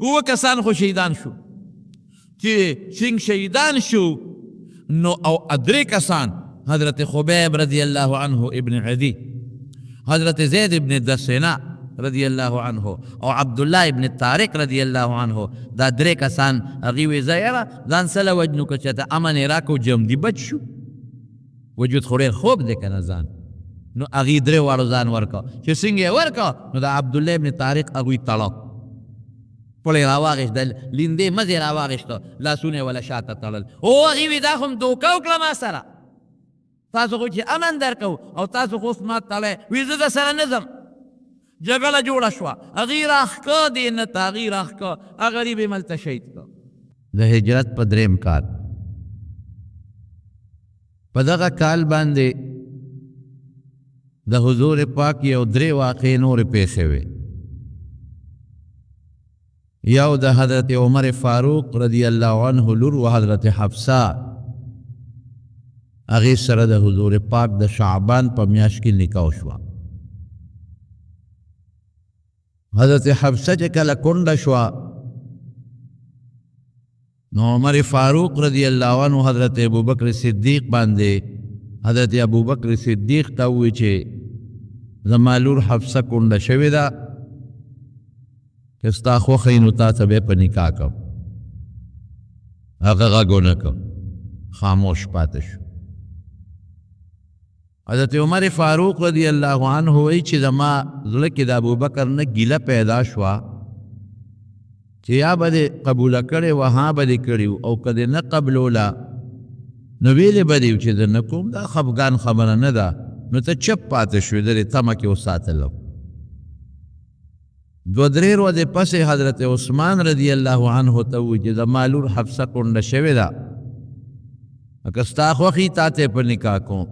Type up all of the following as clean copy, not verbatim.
اوه کسان خو شهیدان شو چې څنګه شهیدان شو نو او ادرې کسان حضرت خبیب رضی اللہ عنہ ابن عدی، حضرت زید ابن دسینا رضی اللہ عنہ او عبداللہ ابن طارق رضی اللہ عنہ دا درې کسان هغې وی زیره ځان سله وجنو که چېرته امن یې راکړو جم دي بچ شو وجود خو ډېر خوب دی که نه ځان نو هغې درې واړو ځان ورکړه چې څنګه یې ورکړه نو د عبدالله ابن طارق هغوی تړه پړې یې راواغېښتل لیندې مزې یې راواغېښته لاسونه یې وله شاته تړل او هغې وی دا خو م دوکه وکړه ما سره تاسو خو چې امن درکو او تاسو خو اوس ما تړی وی زه در سره نه ځم جګړه جوړه شوه هغې راښکه دې نه ته هغې راښکه هغه غریب یې ملته شهید کړه د هجرت په درېیم کال په دغه کال باندې د حضور پاک یو درې واقعې نورې پیښې وې یو د حضرت عمر فاروق رضی الله عنه لور و حضرت حفصه هغې سره د حضور پاک د شعبان په میاشت کې نکاح شوه حضرت حفصه چې کله کونډه شوه نو عمر فاروق رضی الله عنه حضرت ابوبکر صدیق باندې حضرت ابوبکر صدیق ته ووی چې زما لور حفصه کونډه شوې ده که ستا خوښه وي نو تا ته به یې په نکاح کوم هغه غږ ونه کړ خاموش پاتې شو حضرت عمر فاروق رضی اللہ عنہ وی چې زما زړه کې د ابوبکر نه ګیله پیدا شوه چې یا به دې قبوله کړې وه ها به دې کړي او که دې نه قبلوله نو ویلې به دې چې زه نه کوم دا خفګان خبره نه ده نو ته چپ پاتې شوې د دې تمه کې وساتلم دوه درې ورځې پسې حضرت عثمان رضی الله عنه ته ووایي چې زما لور حفصه کونډه شوې ده که ستا خوښي تا ته په نکاح کوم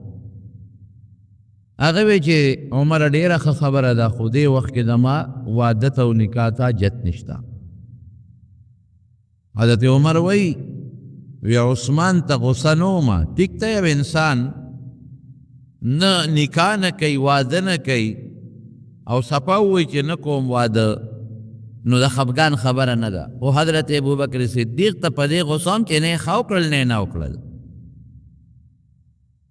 هغه وی چې عمر ډیره ښه خبره ده خو دې وخت کې زما واده ته او نکاح ته جت نشته حضرت عمر وی عثمان ته غصه نه ومه ټیک ته یو انسان نه نکاح نه کوي واده نه کوي او صفا ووایي چې نه کوم واده نو د خفګان خبره نه ده خو حضرت ابوبکر صدیق ته په دې غصه هم چې نه یې ښه وکړل نه یې نه وکړل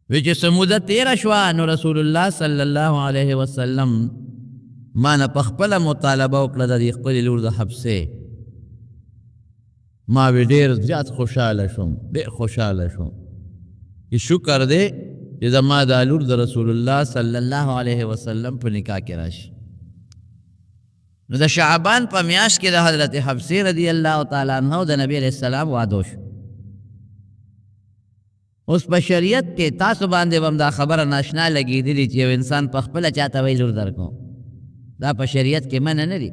وی چې څه موده تیره شوه نو رسول الله صلی الله علیه وسلم ما نه په خپله مطالبه وکړه د دې خپلې لور د حفصې ما وی ډېر زیات خوشحاله شوم ډېر خوشحاله شوم چې شکر دی چې زما دا لور د رسول الله صلی الله علیه وسلم په نکاح کې راشي نو د شعبان په میاشت کې د حضرت حفصې رضی الله تعالی عنها او د نبی علیه السلام واده شو اوس په شریعت کې تاسو باندې هم دا خبره ناشنا لګېدلې چې یو انسان په خپله چاته وی لور درکړو دا په شریعت کې منع نه دي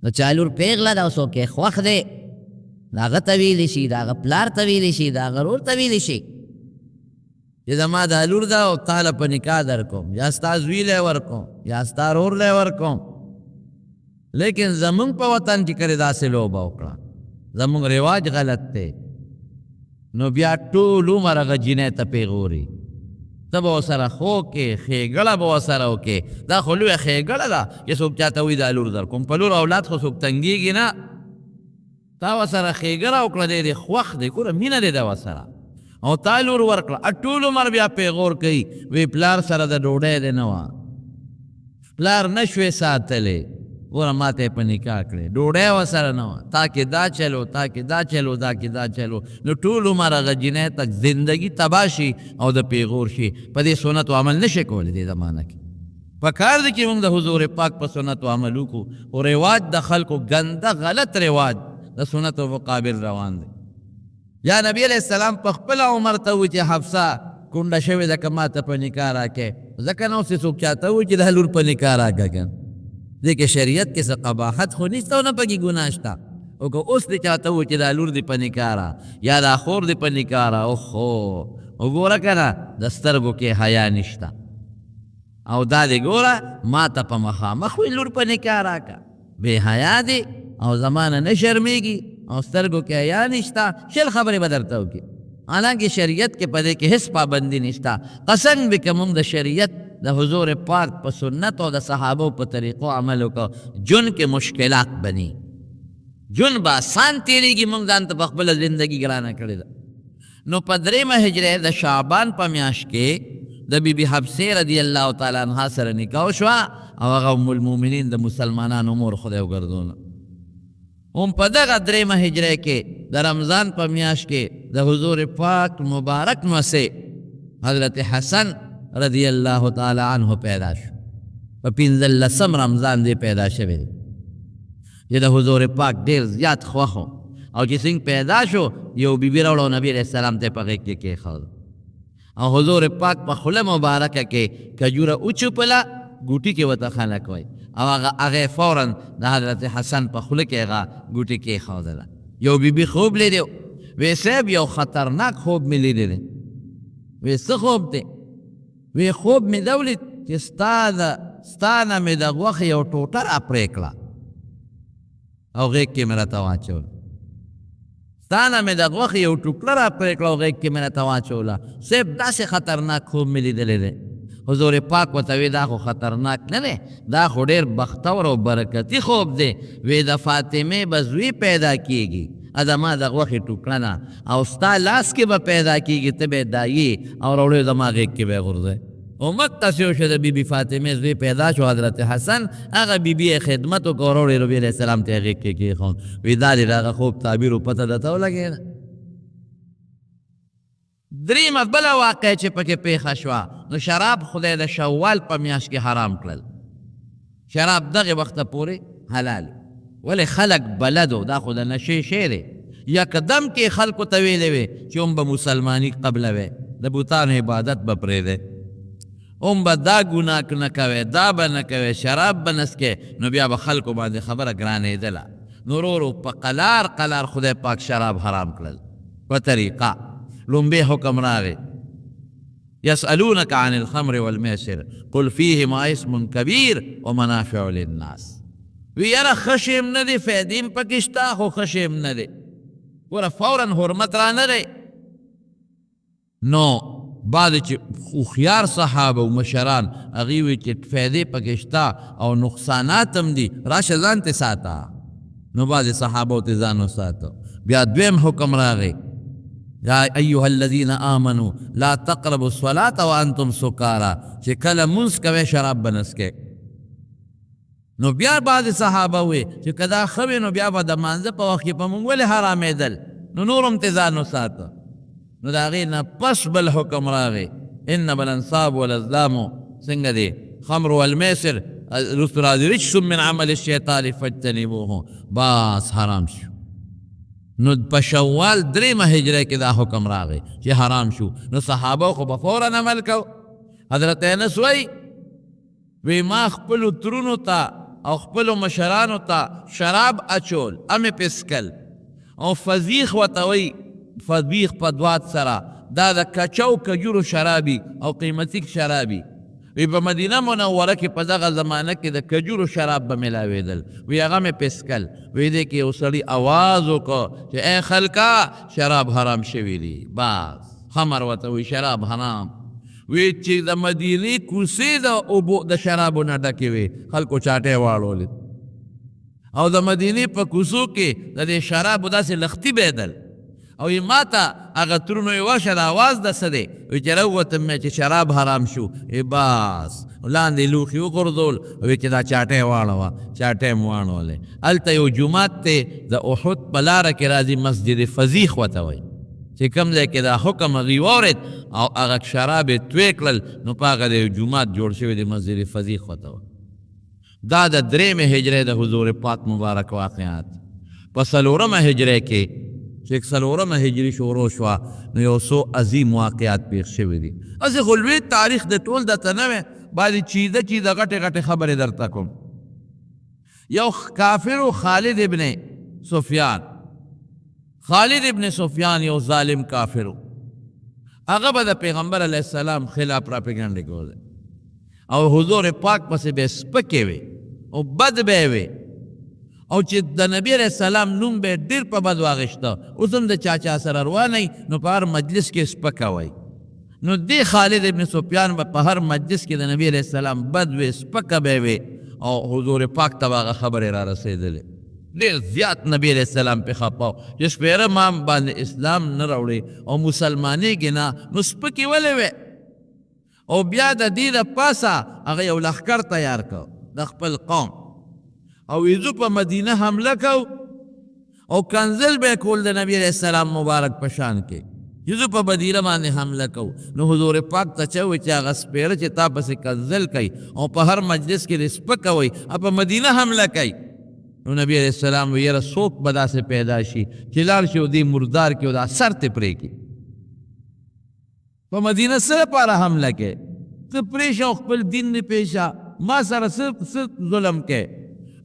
د چا لور پیغله ده او څوک یې خوښ دی د هغه ته ویلی شي د هغه پلار ته ویلی شي د هغه ورور ته ویلی شي چې زما دا لور ده او تا له په نکاح درکوم یا ستا زوی لی ورکوم یا ستا ورور لی ورکوم لیکن زمونږ په وطن کې کړې داسې لوبه وکړه زمونږ رواج غلط دی نو بیا ټول عمر هغه جینۍ ته پیغوري ته به ورسره خو کې ښېګړه به ورسره وکې دا خو لویه ښېګړه ده چې څوک چاته وایي دا لور در کوم په لور اولاد خو څوک تنګېږي نه تا ورسره ښېګړه وکړه دی دې خوښ دی ګوره مینه دی ده ورسره او تا لور ورکړه ټول عمر بیا پیغور کوي وی پلار سره د ډوډۍ دی نه وه پلار نه شوې ساتلی ګوره ما ته یې په نکاح کړې ډوډۍ ورسره نه وه تا کې دا چلو تا کې دا چلو دا کې دا چلو نو ټول عمر هغه جینۍ ته زندګي تباه شي او د پیغور شي په دې سنتو عمل نه شي کولی دې زمانه کې پکار دی چې موږ د حضور پاک په سنتو عمل وکړو او رواج د خلکو ګنده غلط رواج د سنتو مقابل روان دی یا نبی علیہ السلام په خپله عمر ته ووایي چې حفصه کونډه شوې ده که ما ته په نکاح راکې ځکه نه اوس یې څوک چاته ووایي چې د لور په نکاح راکه دې کې شریعت کې څه قباحت خو نشته او نه پکې ګناه شته او که اوس دې چاته ووایي چې دا لور دې په نکاح را یا دا خور دې په نکاح را اوخو وګوره که نه د سترګو کې حیا نشته او دا دې ګوره ما ته په مخامخ وي لور په نکاح راکه بې حیا دی او زمانه نه شرمېږي او سترګو کې حیا نشته شل خبرې به درته وکړي حالانکه شریعت کې په دې کې هېڅ پابندي نشته قسم به که موږ د شریعت د حضور پاک په سنت او د صحابو په طریقو عمل وکړو جن کې مشکلات بني جون به آسان تیریږي موږ ځان ته په خپله زندګي ګرانه کړې ده. نو په درېیمه هجره د شعبان په میاشت کې د بی بی حفصې رضی الله تعالی عنها سره نکاح شوه او هغه ام المؤمنین د مسلمانانو مور خدای وګرځوله. هم په دغه درېیمه هجره کې د رمضان په میاشت کې د حضور پاک مبارک نوسې حضرت حسن رضی الله تعالی عنه پیدا شو. په 15 رمضان دی پیدا شوی دی چې د حضور پاک ډېر زیات خوښ و او چې څنګه پیدا شو یو بیبي راوړه نبي علیه السلام ته په غېږ کې کېښود او حضور پاک په خوله مبارکه کې کجوره وچوپله ګوټي کې ورته خلک وایي او هغې فوراً د حضرت حسن په خوله کې هغه ګوټي کېښودله. یو بیبي خوب لیدی وی صاحب یو خطرناک خوب مې لیدی دی. وی څه خوب دی؟ وی خوب مې دا ولید چې ستا نه مې د غوښې یو ټوټه راپرې کړه او غېږ کې مې راته واچوله. ستا نه مې د غوښې یو ټوکړه راپرې کړه او غېږ کې مې راته واچوله. صاحب داسې خطرناک خوب مې لیدلی دی. حضور پاک ورته وی دا خو خطرناک نه دی، دا خو ډېر بختور او برکتي خوب دی. وی د فاطمې به زوی پیدا کېږي ادما د غوښې ټوکړه نه او ستا لاس کې به پیدا کېږي، ته به یې دایې او راوړې زما غېږ کې به یې غورځوې. مقتص یو شو د بی بی فاطمې زوی پیدا شو حضرت حسن. هغه بی بی یې خدمت وکړو راوړې نبي علیه السلام ته یې غېږ کې کېښود. وی دا دې د هغه خوب تعبیر و پته درته ولګېده. درېیمه بله واقع چې پکې پیښه شوه نو شراب خدای د شوال په میاشت کې حرام کړل. شراب دغې وخته پورې حلال ولې خلک بلدو دا خو د نشې شی دی. یکدم کې خلکو ته ویلې وې چې هم به مسلماني قبلوې، د بوتانو عبادت به پرېږدې، هم به دا ګناه نه کوې، دا به نه کوې، شراب به نه څکې. نو بیا به خلکو باندې خبره ګرانېدله. نو ورو په قلار خدای پاک شراب حرام کړل په طریقه. لومبی حکم راغی یسألونک عن الخمر والمیسر قل فیهما اسم کبیر ومنافع للناس. وی یاره ښه شی هم نه دی، فایدې هم پکې شته، خو ښه شی هم نه دی. ګوره فوراً حرمت را نه دی. نو بعد چې هوښیار صحابه او مشران هغوی وی چې فایدې پکې شته او نقصانات هم دي، راشه ځان ته ساته. نو بعضې صحابو ته ځان وساته. بیا دویم حکم راغی یا ایها الذین آمنوا لا تقربوا الصلاة وانتم سکارا، چې کله مونځ کوئ شراب به نه څکئ. نو بیا بعضې صحابه وی چې که دا ښه وي نو بیا به د مانځه په وخت کې په مونږ ولې حرامېدل. نو نور هم ترې ځان وساته. نو د هغې نه پس بل حکم راغی انما الانصاب والازلام څنګه دی خمر والمیسر رستو راځي رجس من عمل الشیطان فاجتنبوه، باس حرام شو. نو په شوال درېیمه هجره کې دا حکم راغی چې حرام شو. نو صحابه خو به فوراً عمل کو. حضرت انس وی ما خپلو ترونو ته او خپلو مشرانو ته شراب اچول، امې پسکل او فضیخ ورته وی فضیخ په دوات سره دا د کچو کجورو شرابي او قیمتي شرابي. وی په مدینه منوره کې په دغه زمانه کې د کجورو شراب به ملاوېدل. وی هغه مې پسکل. وی دې کې یو سړي آواز وکړو چې ای خلکه شراب حرام شوي دي. بس خمر ورته وی شراب حرام. وی چې د مدینې کوڅې د اوبو د شرابو نه ډکې وې، خلکو چاټې واړولې او د مدینې په کوڅو کې د دې شرابو داسې لختي بهېدل. او یې ما ته هغه ترونو یې وشه د اواز د څه دی؟ وی چې راووتم مې چې شراب حرام شو. بس لاندې لوښي وغورځول. وی چې دا چاټۍ واړوه، چاټۍ مې واړولې. هلته یو جومات دی د احد په لاره کې راځي، مسجد فضیخ ورته وایي، چې کوم ځای کې دا حکم هغوی واورېد او هغه شراب یې توی کړل نو په هغه د یو جومات جوړ شوی دی مسجد فضیخ ورته وایي. دا د درېیمې هجرې د حضور پاک مبارک واقعات. په څلورمه هجرې کې چې څلورمه هجري شروع شوه نو یو څو عظیم واقعات پیښ شوي دي. هسې خو لوی تاریخ د ټول درته نه وی، بعضې چیزه غټې غټې خبرې درته کوم. یو کافر خالد ابن سفیان، خالد ابن سفیان یو ظالم کافر، هغه به د پیغمبر علیه السلام خلاف پراپیګنډې کوله او حضور پاک پسې به سپکې وې او بد به یې وې او چې د نبی علیه السلام نوم به ډېر په بد واغېشته. اوس هم د چا سره روانئ نو په هر مجلس کې سپکه وایي. نو دې خالد ابن سفیان به په هر مجلس کې د نبی علیه السلام بد وې، سپکه به وې او حضور پاک ته به هغه خبرې را رسېدلې. ډېر زیات نبی علیہ السلام پې خپه و چې شپېره مام باندې اسلام نه راوړې او مسلمانېږي نه نو سپکې ولې وې او بیا د دې د پاسه هغه یو لښکر تیار کړ د خپل قوم او ویزو په مدینه حمله کو او کنزل به کول د نبی علیہ السلام مبارک پشان کې یزو په مدینه باندې حمله کو نو حضور پاک ته چوي چې هغه سپېره چې تا پسې کنزل کوي او په هر مجلس کې دې سپکوئ او په مدینه حمله کوي نو نبی علیہ السلام وی یاره څوک به داسې پیدا شي چې لاړ شي او دې مردار کې او دا سر ته پرېږدي په مدینه څه لپاره حمله کوي ته پرېشه او خپل دین نه پېشه ما سره څه ظلم کوي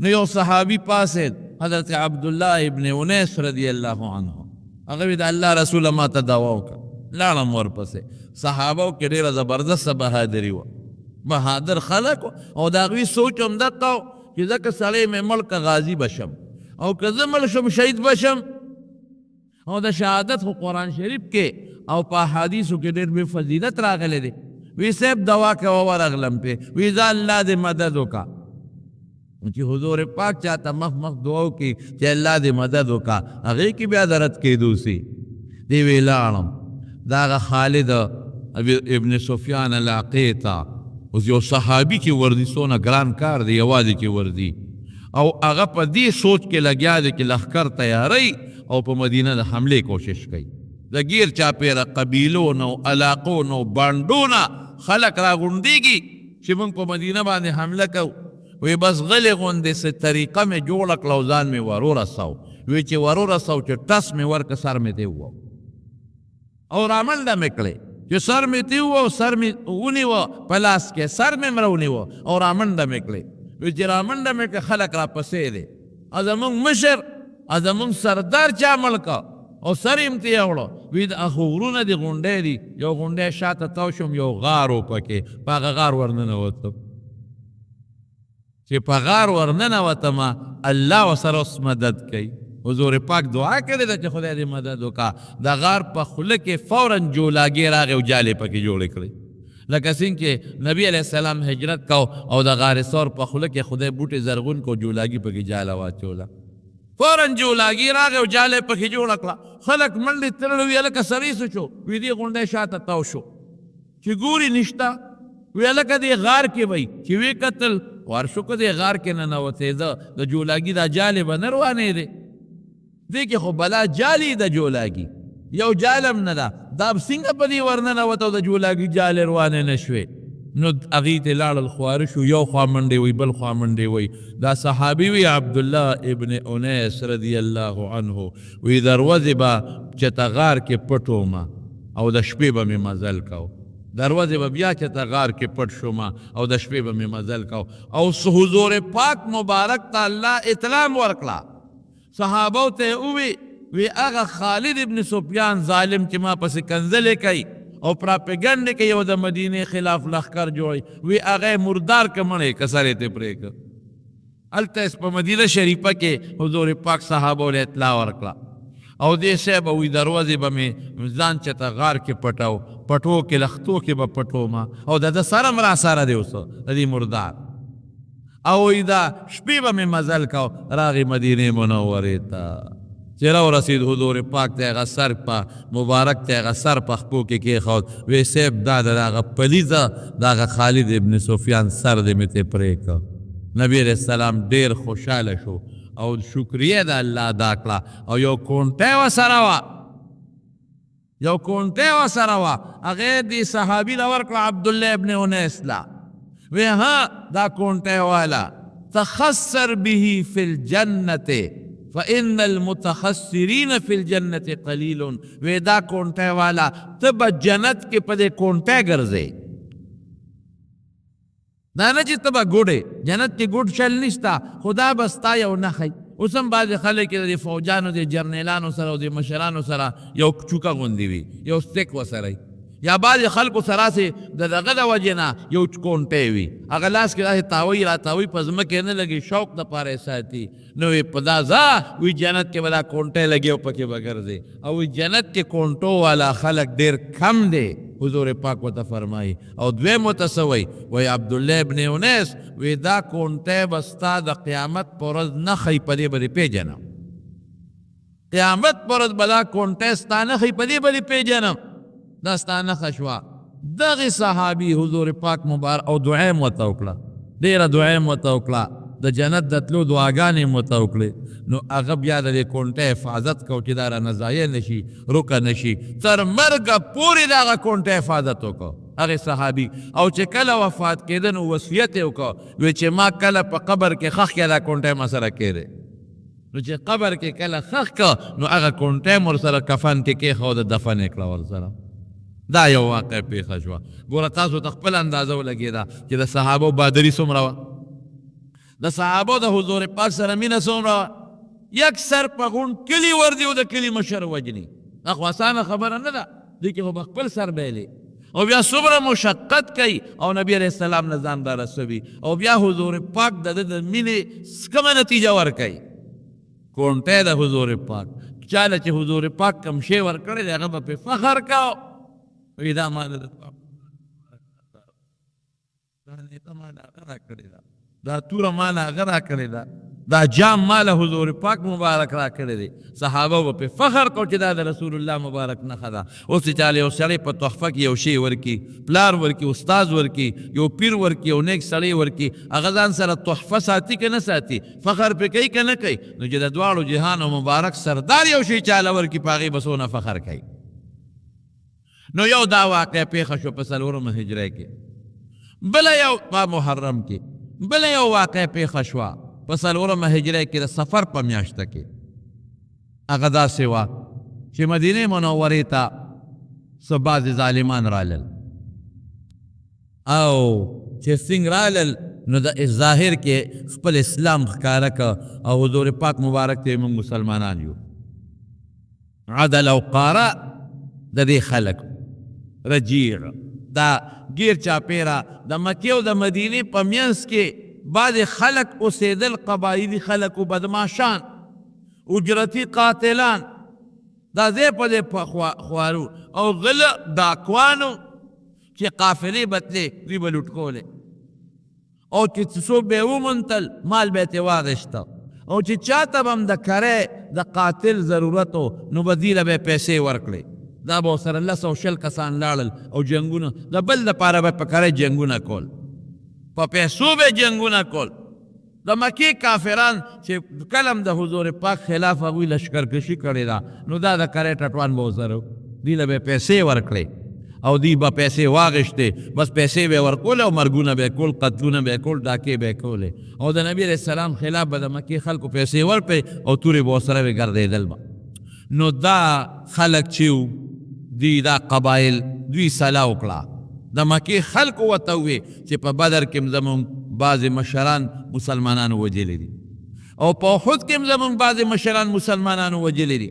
نو یو صحابي پاسېد حضرت عبدالله ابن انیس رضی الله عنه هغه وی د الله رسول ما ته دعا وکړه لاړم ورپسې صحابو کې ډېره زبردسته بهادري وه بهادر خلک او د هغوی سوچ همدغه و چې ځکه سړی مې مړ که غازي بشم او که زه مړ شم شهید بشم او د شهادت خو قرآن شریف کې او په احادیثو کې ډېر بې فضیلت راغلی دی وی صاحب دوا کوه ورغلم پې وی ځه الله دې مدد وکړه چې حضور پاک چاته مخ مخ دعا وکړي چې الله دې مدد وکړه هغې کې بیا درد کېدو سي دی وی لاړم د هغه خالد ابن سفیان علاقې ته اوس یو صحابي چې وردي څونه ګران کار دی یوازې چې وردي او هغه په دې سوچ کې لګیا دی چې لښکر تیاری او په مدینه د حملې کوشش کوي د ګیر چاپېره قبیلو نه علاقو نه بانډو نه خلک راغونډېږي چې موږ په مدینه باندې حمله کوو وی بس غلې غوندې څه طریقه مې جوړه کړه او ځان مې ورورسو وی چې ورورسو چې ټس مې ورکه سر مې ته ووو او رامنډه مې کړې چې سر مې ته ووو سر مې ونیوه په لاس کې سر مې مره ونیوه او رامنډه مې کړې وی چې رامنډه مې کړه خلک راپسې دی او زمونږ مشر او زمونږ سردار چا مړ کړه او سر یې م ته یوړه وی د خو غرونه دي غونډۍ دي یو غونډۍ شاته تاو شوم یو غار و پکې په هغه غار ورننوتم چې په غار ورننوتم الله ورسره اوس مدد کوي حضور پاک دعا کړې ده چې خدای دې مدد وکړه د غار په خوله کې فوراً جولاګې راغې او جالې پکې جوړې کړې لکه څنګه چې نبی علیہ السلام هجرت کو او د غار سور په خوله کې خدای بوټې زرغون کو جولاګي پکې جاله واچوله فوراً جولاګي راغې او جالې پکې جوړه کړه خلک منډې تړلې وي هلکه سړی څه شو وي دې غونډۍ شاته تاو شو چې ګوري نشته وی هلکه دې غار کې وی چې وی کتل وارشو که دې غار کې ننوتېده د جولاګي دا جالې به نه روانې دی دې کې خو بلا جالي د جولاګي یو جالم نه ده دا څنګه په دې ورننوته او د جولاګي جالې روانې نه شوې نو هغې ته لاړل خواره شو یو خوا منډې وی بل خوا منډې وی دا صحابي وی عبدالله ابن انیس رضی الله عنه وی دروازې به چته غار کې پټ وم او د شپې به مې مزل کو دروازې به بیا چته غار کې پټ شوم او د شپې به مې مزل کو او حضور پاک مبارک ته الله اطلاع ورکړه صحابو ته وی هغه خالد ابن سفیان ظالم چې ما پسې کنځلې کوي او پراپګنډ کوي او د مدینې خلاف لښکر جوړوي وی هغه مردار که مړی که سر یې ته پرېږده هلته په مدینه شریفه کې حضور پاک صحابو له اطلاع ورکړه او دې صاحب وی دروازې به مې ځان چته غار کې پټو پټو کې لختو کې به پټوم او د سره م را سره دی اوس د دې مردار او وی دا شپې به مې مزل کو راغی مدینې منورې ته چې راورسېد حضور پاک ته هغه سر په مبارک ته هغه سر په خپو کې کېښود وی صاحب دا د هغه پلیزه د هغه خالد ابن سفیان سر دې مې ته پرې کړه نبی علیہ السلام ډېر خوشحاله شو او شکریه د الله ادا کړه او یو کونټۍ ورسره وه یو کونټۍ ورسره وه هغې دې صحابي له ورکړه عبدالله ابن انیس له وی ها دا کونټۍ والا تخسر به فی الجنت فإن المتخسرین فی الجنت قلیل وی دا کونټۍ والا ته به جنت کې په دې کونټۍ ګرځې دا نه چې ته به ګوډې جنت کې ګوډ شل نشته خدا به ستا یو نښی اوس هم بعضې خلک د فوجانو د جرنیلانو سره او د مشرانو سره یو چوکه غوندې وي یو سټیک ورسره یا بعضې خلکو سره سې د دغه د وجې نه یو کونټۍ وي هغه لاس کې داسې تاوی را تاوی په ځمکې نه لګي شوق دپاره یې ساتي نو وی په دا ځه وی جنت کې به دا کونټۍ لګي او پکې به ګرځې او وی جنت کې کونټو والا خلک ډېر کم دی حضور پاک ورته فرمایي او دویم ورته څه وایي وایي عبدالله ابن انیس وی دا کونټی به ستا د قیامت په ورځ نه ښایي په دې به دې پېژنم قیامت په ورځ به دا کونټی ستا نه ښایي په دې به دې پېژنم دا ستا نښه شوه دغې صحابي حضور پاک مبارک او دعا یې ورته وکړه ډېره دعا یې ورته وکړه د جنت د تلو دعاګانې مو ورته وکړې نو هغه بیا د دې کونټۍ حفاظت کو چې دا رانه ضایع نه شي روکه نه شي تر مرګه پورې د هغه کونټۍ حفاظت وکړو هغې صحابي او چې کله وفات کېده نو وصیت یې وکړو وی چې ما کله په قبر کې ښخ کړه دا کونټۍ ما سره کېدی نو چې قبر کې کله ښخ کړه نو هغه کونټۍ م ورسره کفن کې کېښوده دفن یې کړه ورسره دا یو واقع پېښه شوه ګوره تاسو ته خپل اندازه ولګېده چې د صحابو بادري څومره وه د صحابو د حضور پاک سره مینه څومره وه یک سر په غونډ کلي وردي او د کلي مشر وجني دا خو اسانه خبره نه ده دې کې خو به خپل سر بیلې او بیا څومره مشقت کوي او نبي علیه السلام نه ځان را رسوي او بیا حضور پاک د ده د مینې کومه نتیجه ورکوي کونټی د حضور پاک چاله چې حضور پاک کوم شی ورکړی دی هغه به پرې فخر کوو وی دا ما د نیته ما د هغه را کړې ده دا توره ما له هغه را کړې ده دا جام ما له حضور پاک مبارک را کړی دی صحابه به پرې فخر کو چې دا د رسول الله مبارک نښه ده اوس چې چاله یو سړی په تحفه کې یو شی ورکړي پلار ورکړي استاد ورکړي یو پیر ورکړي یو نیک سړی ورکړي هغه ځان سره تحفه ساتي که نه ساتي فخر پرې کوي که نه کوي نو چې د دواړو جهانو مبارک سردار یو شی چاله ورکړي په هغې به څونه فخر کوي نو یو دا واقع پیښه شو په څلورمه هجرۍ کې بله یو په محرم کې بله یو واقع پیښه شوه په څلورمه هجرۍ کې د سفر په میاشته کې هغه داسې وه چې مدینې منورې ته څه بعضې ظالمان رالل او چې څنګه رالل نو د ظاهر کې خپل اسلام ښکاره که او حضور پاک مبارک ته موږ مسلمانان یو عدل او قاره د دې خلک رجیع دا گیر چاپیرا د مکې او د مدینې په منځ کې بعضې خلک اوسېدل قبایلي خلک و بدماشان اجرتي قاتلان دا ځای په دې خوارو او غله ډاکوانو چې قافلې بتلې دوی به لوټ کولې او چې څوک به یې ومنتل مال به یې ترې واغېسته او چې چاته به هم د کرۍ د قاتل ضرورت و نو به دوی له به یې پیسې ورکړې دا به ورسره 100 کسان لاړل او جنګونه د بل دپاره به په کرۍ جنګونه کول په پیسو به جنګونه کول د مکې کافران چې کله هم د حضور پاک خلاف هغوی لشکرکشي کړې ده نو دا د کرۍ ټټوان به ورسره دوی له به یې پیسې ورکړې او دوی به پیسې واغېشتې بس پیسې به یې ورکولې او مرګونه به یې کول قتلونه به یې کول ډاکې به یې کولې او د نبي علیه السلام خلاف به د مکې خلکو پیسې ورکړې او تورې به ورسره به ګرځېدل به نو دا خلک چې دوی دا قبایل دوی صلاح وکړه د مکې خلکو ورته ووې چې په بدر کې زموږ بعضې مشران مسلمانانو وجلي دي او په احد کې زموږ بعضې مشران مسلمانانو وجلي دي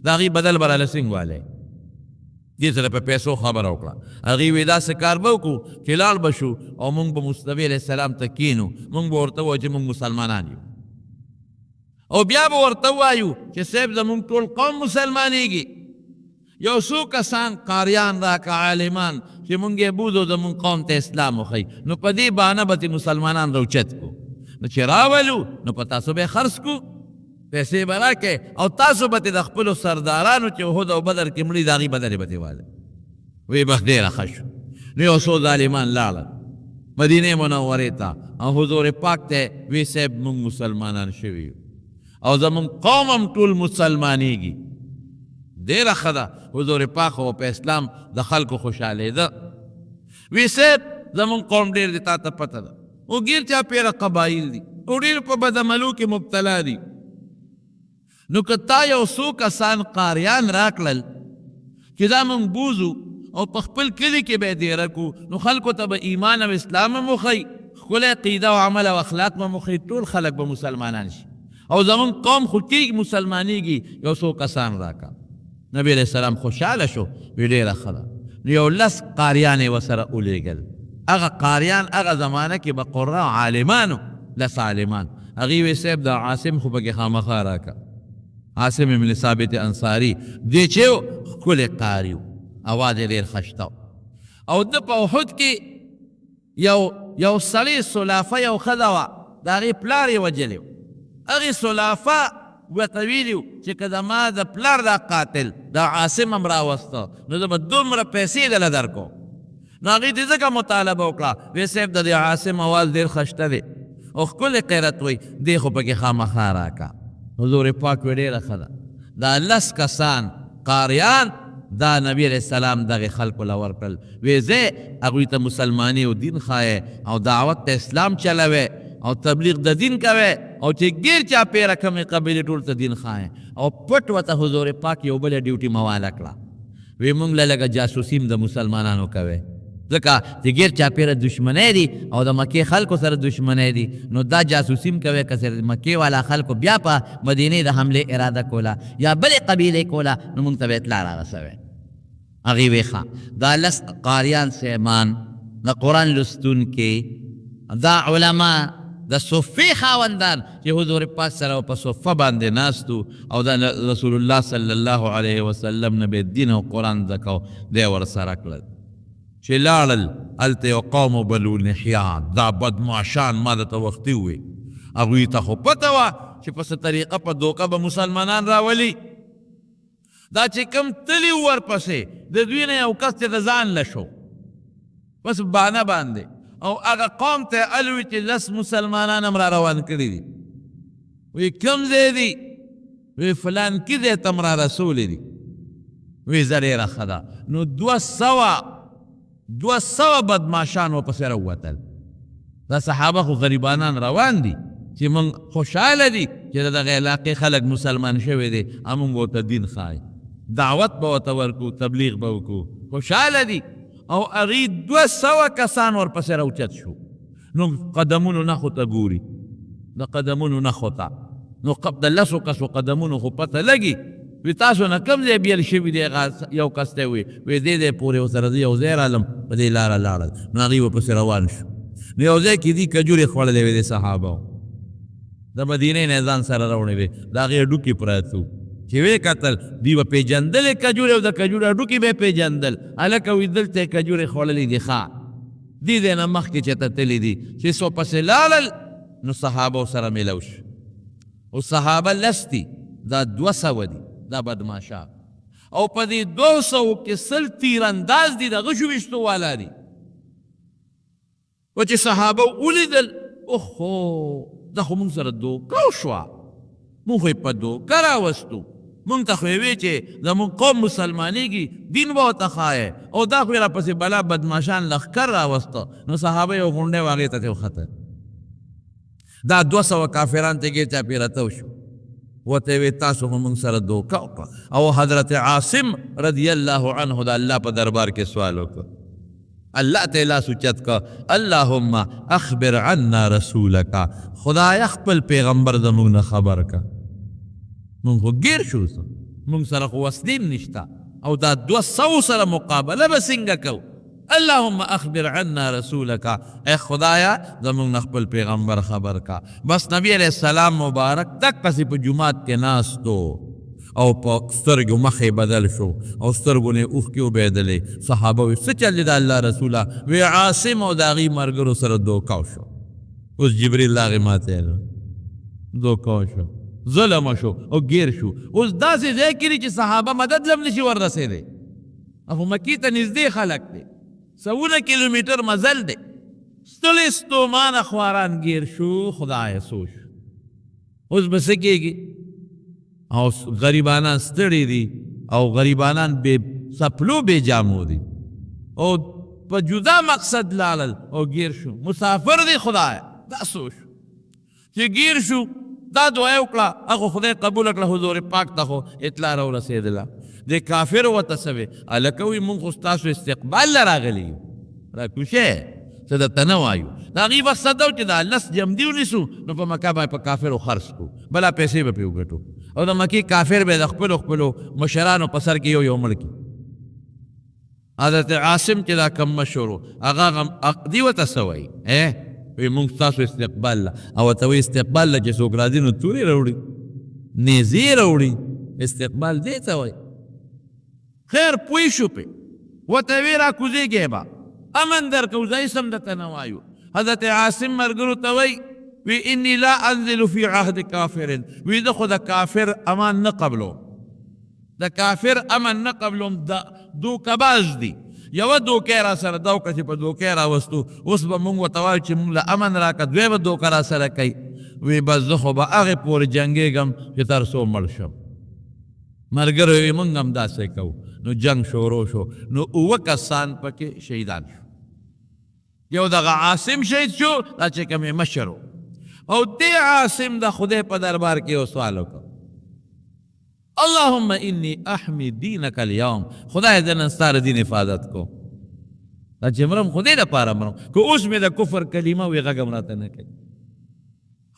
د هغې بدل به راله څنګه والی دې سره په پیسو خبره وکړه هغې وې داسې کار به وکړو چې لاړ به شو او موږ به مصطفی علیه السلام ته کینو موږ به ورته ووایو چې موږ مسلمانان یو او بیا به ورته ووایو چې صاحب زموږ ټول قوم مسلمانېږي یو څو کسان قاریان راکه عالمان چې مونږ یې بوځو زمونږ قوم ته اسلام وښیي نو په دې بهانه به مسلمانان راوچت کو نو چې راولو نو په تاسو به یې خرڅ کو پیسې به راکې او تاسو به د خپلو سردارانو چې احد او بدر کې مړي د هغې بدلې به ترې واله وی به ډېره ښه شو نو یو څو ظالمان لاړل مدینې منورې ته او حضور پاک ته وی صاحب مونږ مسلمانان شوي یو او زمونږ قوم هم ټول مسلمانېږي ډېره ښه ده حضور پاک خو په اسلام د خلکو خوشحالېده وی صاحب زمونږ قوم ډېر دی تا ته پته ده او ګیر چاپېره قبایل دي او ډېر په بدعملو کې مبتلا دي نو که تا یو څو کسان قاریان راکړل چې دا مونږ بوځو او په خپل کلي کې به یې دیره کړو نو خلکو ته به ایمان او اسلام هم وښیي ښکلی عقیده او عمل او اخلاق به هم وښیي ټول خلک به مسلمانان شي او زمونږ قوم خو کېږي مسلمانېږي یو څو کسان راکړه نبی علیہ السلام خوشحاله شو وی ډېره ښه ده نو یو 10 قاریان یې ورسره ولیږل هغه قاریان هغه زمانه کې به قرا عالمانو 10 عالمان هغې وی صاحب د عاصم خو پکې خامخا راکړه عاصم ابن ثابت انصاري دی چې ښکلی قاري و اواز یې ډېر ښه شته او د په احد کې یو سړی سلافه یو ښځه وه د هغې پلار یې وجلی و هغې سلافه ورته ویلي و چې که زما د پلار دا قاتل دا عاصم هم راوسته نو زه به دومره پیسې دله درکوم نو هغې دې ځکه مطالبه وکړه وی صاحب د دې عاصم اواز ډېر خشته دی او ښکلی قیرت وی دې خو پکې خامخا راکړه حضور پاک وی ډېره ښه ده دا 10 کسان قاریان دا نبی علیہ السلام دغه خلکو له ورکړل وی زه هغوی ته مسلماني او دین ښایې او دعوت ته اسلام چلوې او تبلیغ د دین کوې او چې ګیر چاپېره کمې قبیلې ټول ته دین ښایې او پټ ورته حضور پاک یو بله ډیوټي مواله کړه وی مونږ له لږه جاسوسیم د مسلمانانو کوې ځکه چې ګیر چاپېره دشمنی دي او د مکې خلکو سره دشمنی دي نو دا جاسوسیم کوې که سره مکې والا خلکو بیا په مدینې د حملې اراده کوله یا بلې قبیلې کوله نو مونږ ته به اطلاع رارسوې هغې وی ښه دا 10 قاریان سیمان د قرآن لوستونکي دا علما د صفې خاوندان چې حضور پاک سره په صفه باندې ناستو او د رسول الله صلی الله علیه وسلم نه به دین او قرآن زده کو دی ورسره کړل چې لاړل هلته یو قوم بلو نحیان دا بدماشان ما درته وختي ووی هغوی ته خو پته وه چې په څه طریقه په دوکه به مسلمانان راولي دا چې کم تلي ورپسې د دوی نه یو کس چې د ځان له شو بس بانه باندې او هغه قوم ته الوي چې 10 مسلمانان هم را روان کړي دي وی کوم ځای دي وی فلان کې ځای ته م را رسولي دي وی زه ډېره ښه ده نو 200 بدماشان ورپسې راووتل دا صحابه خو غریبانان روان دي چې موږ خوشحاله دي چې د دغه علاقې خلک مسلمان شوي دي موږ ورته دین ښایي دعوت به ورته ورکو تبلیغ به وکړو خوشحاله دي او هغې 200 کسان ورپسې راوچت شو نو قدمونو نښو ته ګوري د قدمونو نښو ته نو د 10 کسو قدمونو خو پته لګي وی تاسو نه کوم ځای بیل شوي دی یو کس ته وی دې ځای پورې ورسره زه یو ځای رالم په دې لاره لاړل نو هغې ورپسې روان شو نو یو ځای کې دي کجورې خوړلې وې د صحابو د مدینې نه ځان سره راوړې وې د هغې هډوکي پراته وو چې ویې کتل دوی به پېژندلې کجورې او د کجورې هډوکي به یې پېژندل هلکه وي دلته یې کجورې خوړلې دي ښه دې ځای نه مخکې چې ته تللي دي چې څو پسې لاړل نو صحابو سره میلو شو او صحابه 10 دي دا 200 دي دا بدماشا او په دې 200 کې 100 تیرانداز دي د غشو ویشتو والا دي و چې صحابه ولیدل اوهو دا خو مونږ سره دوکه وشوه مونږ خو یې په دوکه راوستو مونږ ته خو یې وی چې زمونږ قوم مسلمانېږي دین به ورته ښایې او دا خو یې راپسې بلا بدماشان لښکر راوسته نو صحابه یو غونډی و هغې ته ترې وختل دا 200 کافران ته ګیر چاپېره تو شو ورته وی تاسو خو مونږ سره دوکه وکړه او حضرت عاصم رضی الله عنه د الله په دربار کې سوال وکړ الله ته لاس اوچت کړه اللهم اخبر عنا رسولک خدای خپل پیغمبر زموږ نه خبر کړه مونږ خو ګیر شو مونږ سره خو وسلیم نشته او دا 200 سره مقابله به څنګه کوو اللهم اخبر عنا رسولک اے خدایا زمونږ نه خپل پیغمبر خبر کا بس نبی علیہ السلام مبارک تک پسې په جماعت کې ناستو او په سترګو مخې بدل شو او سترګو نه اوښکې وبهېدلې صحابه وی څه چل دی د الله رسوله وی عاصم او د هغې ملګرو سره دوکه شو اوس جبریل هغې ماتی دوکه شو ظلم شو او ګیر شو اوس داسې ځای کې دي چې صحابه مدد لم نشي وررسېدی او مکې ته نږدې خلک دی 100 کیلومیټر مزل دی ستړي ستومانه خواران ګیر شو خدای سوچ اوس به څه کېږي او غریبانان ستړي دي او غریبانان بې څپلو بې جامو دي او په جدا مقصد لاړل او ګیر شو مسافر دی خدای دا سوچ چې ګیر شو دا دعا وکړه هغه خدای قبول کړه حضور پاک ته خو اطلاع راورسېدله د کافر ورته څه وی هلکه وي مونږ خو ستاسو استقبال له راغلي یو راکوشې څه درته نه وایو د هغې مقصد دا و چې دا 10 جمدي ونیسو نو په مکه باندې په کافرو خرڅ کړو بله پیسې به پرې وګټو او د مکې کافر به د خپلو مشرانو په سر کې یو مړ کړي حضرت عاصم چې دا کم مشهور و هغه دې ورته څه وایي وی مونږ ستاسو استقبال له او ورته وایي استقبال له چې څوک راځي نو تورې راوړي نیزې راوړي استقبال دې ته وایي خیر پوه شو پې ورته وی را کوزېږې به امن درکو زه اسم درته نه وایو حضرت عاصم ملګرو ته وی وی انی لا انزل فی عهد کافر وی زه خو د کافر امان نه قبلوم د کافر امن نه قبلوم دوکباز دی یوه دوکې را سره دا وکړه چې په دوکې راوستو اوس به مونږ ورته وایو چې مونږ له امن راکړه دوی به دوکه را سره کوي وی بس زه خو به هغې پورې جنګېږم چې تر څو مړ شم ملګرو وی مونږ هم داسې کوو نو جنگ شروع شو نو 7 کسان پکې شهیدان شو یو دغه عاصم شهید شو دا چې کومې مشر و او دې عاصم د خدای په دربار کې یو سوال وکړ اللهم انی احمی دینک اليوم خدای زه نن ستا د دین حفاظت کوم دا چې مرم خدای دپاره مرم که اوس مې د کفر کلمه وي غږ هم راته نه کوي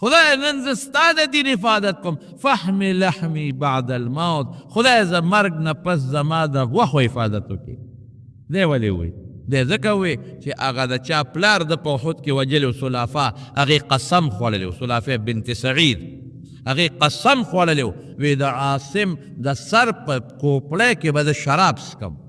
خدای نن زه ستا د دین حفاظت کوم فحمی لحمی بعد الموت خدای زه مرګ نه پس زما د غوښو حفاظت وکړي دی ولې وایي دی ځکه وایي چې هغه د چا پلار د په احد کې وجلي و سلافه هغې قسم خوړلی و سلافه بنت سعید هغې قسم خوړلی و وی د عاصم د سر په کوپړی کې به د شراب څکم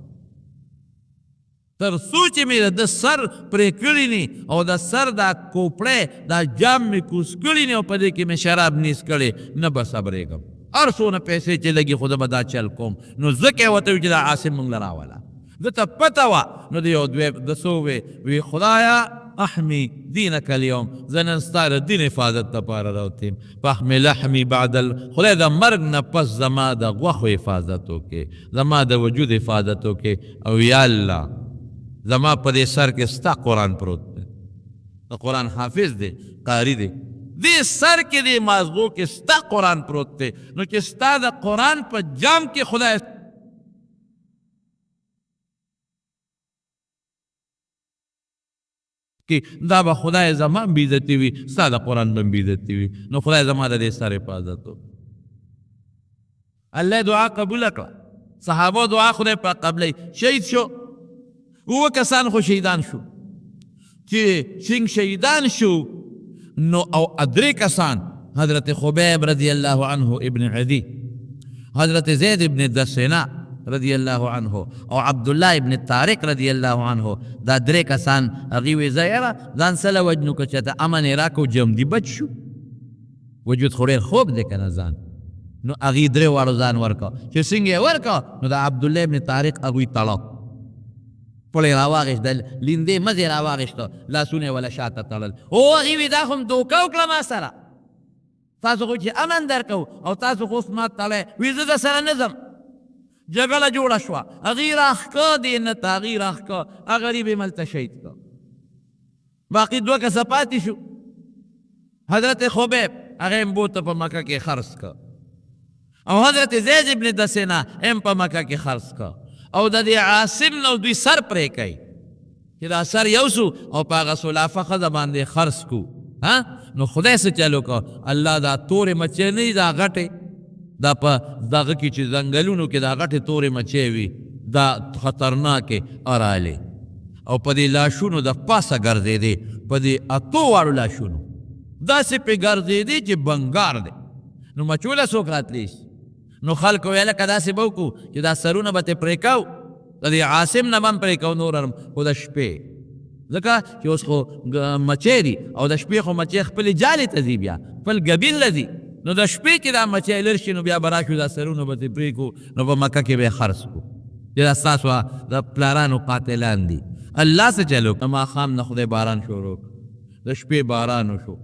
تر څو چې مې د سر پرې کړي نی او د سر دا کوپړی دا جام مې کوز کړي نی او په دې کې مې شراب نیز کړی نه به صبرېږم هر څونه پیسې چې لګي خو زه به دا چل کوم نو ځکه یې ورته وي چې دا عاصم موږ له راوله ده ته پته وه نو د یو دوی د څو وی خدایا احمی دینک اليوم زه نن ستا د دین حفاظت دپاره راوتیم فاحمی لحمی بعد خدای د مرګ نه پس زما د غوښو حفاظت وکړې زما د وجود حفاظت وکړې او یا الله زما په دې سر کې ستا قرآن پروت دی د قرآن حافظ دی قاری دی دې سر کې دې مازغو کې ستا قرآن پروت دی نو چې ستا د قرآن په جام کې خدای کې دا به خدای زما بیزتی وي ستا د قرآن به بیزتی وي نو خدای زما د دې سر حفاظت وکړي الله دعا قبول کړه صحابه دعا خدای په قبلی شهید شو 7 کسان خو شهیدان شو چې څنګه شهیدان شو نو او 3 کسان حضرت خبیب رضی الله عنه ابن عدی حضرت زید ابن دسینا رضی الله عنه او عبدالله ابن طارق رضی الله عنه دا 3 کسان هغې وی زه یاره ځان سله وجنو که چېرته امن یې راکړو جمدي بچ شو وجود خو ډېر خوب دی که نه ځان نو هغې 3 واړو ځان ورکړه چې څنګه یې ورکړه نو د عبدالله ابن طارق هغوی تړه پړې راواغېست د لیندې مزې راواغېسته لاسونه یې وله شاته تړل او هغې وي دا خو م دوکه وکړه ما سره تاسو خو چې امن درکو او تاسو خو اوس ما تړی وي زه در سره نه ځم جګړه جوړه شوه هغې راښکه دې نه ته هغې راښکه هغه غریب یې ملته شهید کړه باقي 2 کسه پاتې شو حضرت خبیب هغه یې بوته په مکه کې خرڅ کړه او حضرت زید ابن دسینا هم په مکه کې خرڅ کړه او د دې عاصم نو دوی سر پرې کوي چې دا سر یو سو او په هغه سلافه ښځه باندې خرڅ کو نو خدای څه چل وکړه الله دا تورې مچۍ نه دي دا غټې دا په دغه کې چې ځنګلونو کې دا غټې تورې مچۍ وي دا خطرناکې ارالې او په دې لاشونو د پاسه ګرځېدې په دې 8 واړو لاشونو داسې پې ګرځېدې چې بنګار دی نو مچوله څوک راتلی شي نو خلکو ویله که داسې به وکړو چې دا سرونه به ترې پرې کوو د دې عاصم نه به هم پرې کوو نور هم خو د شپې ځکه چې اوس خو مچۍ دي او د شپې خو مچۍ خپلې جالې ته ځي بیا خپل ګبین له ځي نو د شپې چې دا مچۍ لر شي نو بیا به راشو دا سرونه به ترې پرېږدو نو په مکه کې به یې خرڅ کړو چې دا ستاسو د پلارانو قاتلان دي الله څه چل وکړه ماښام نه خدای باران شروع کړ د شپې باران وشو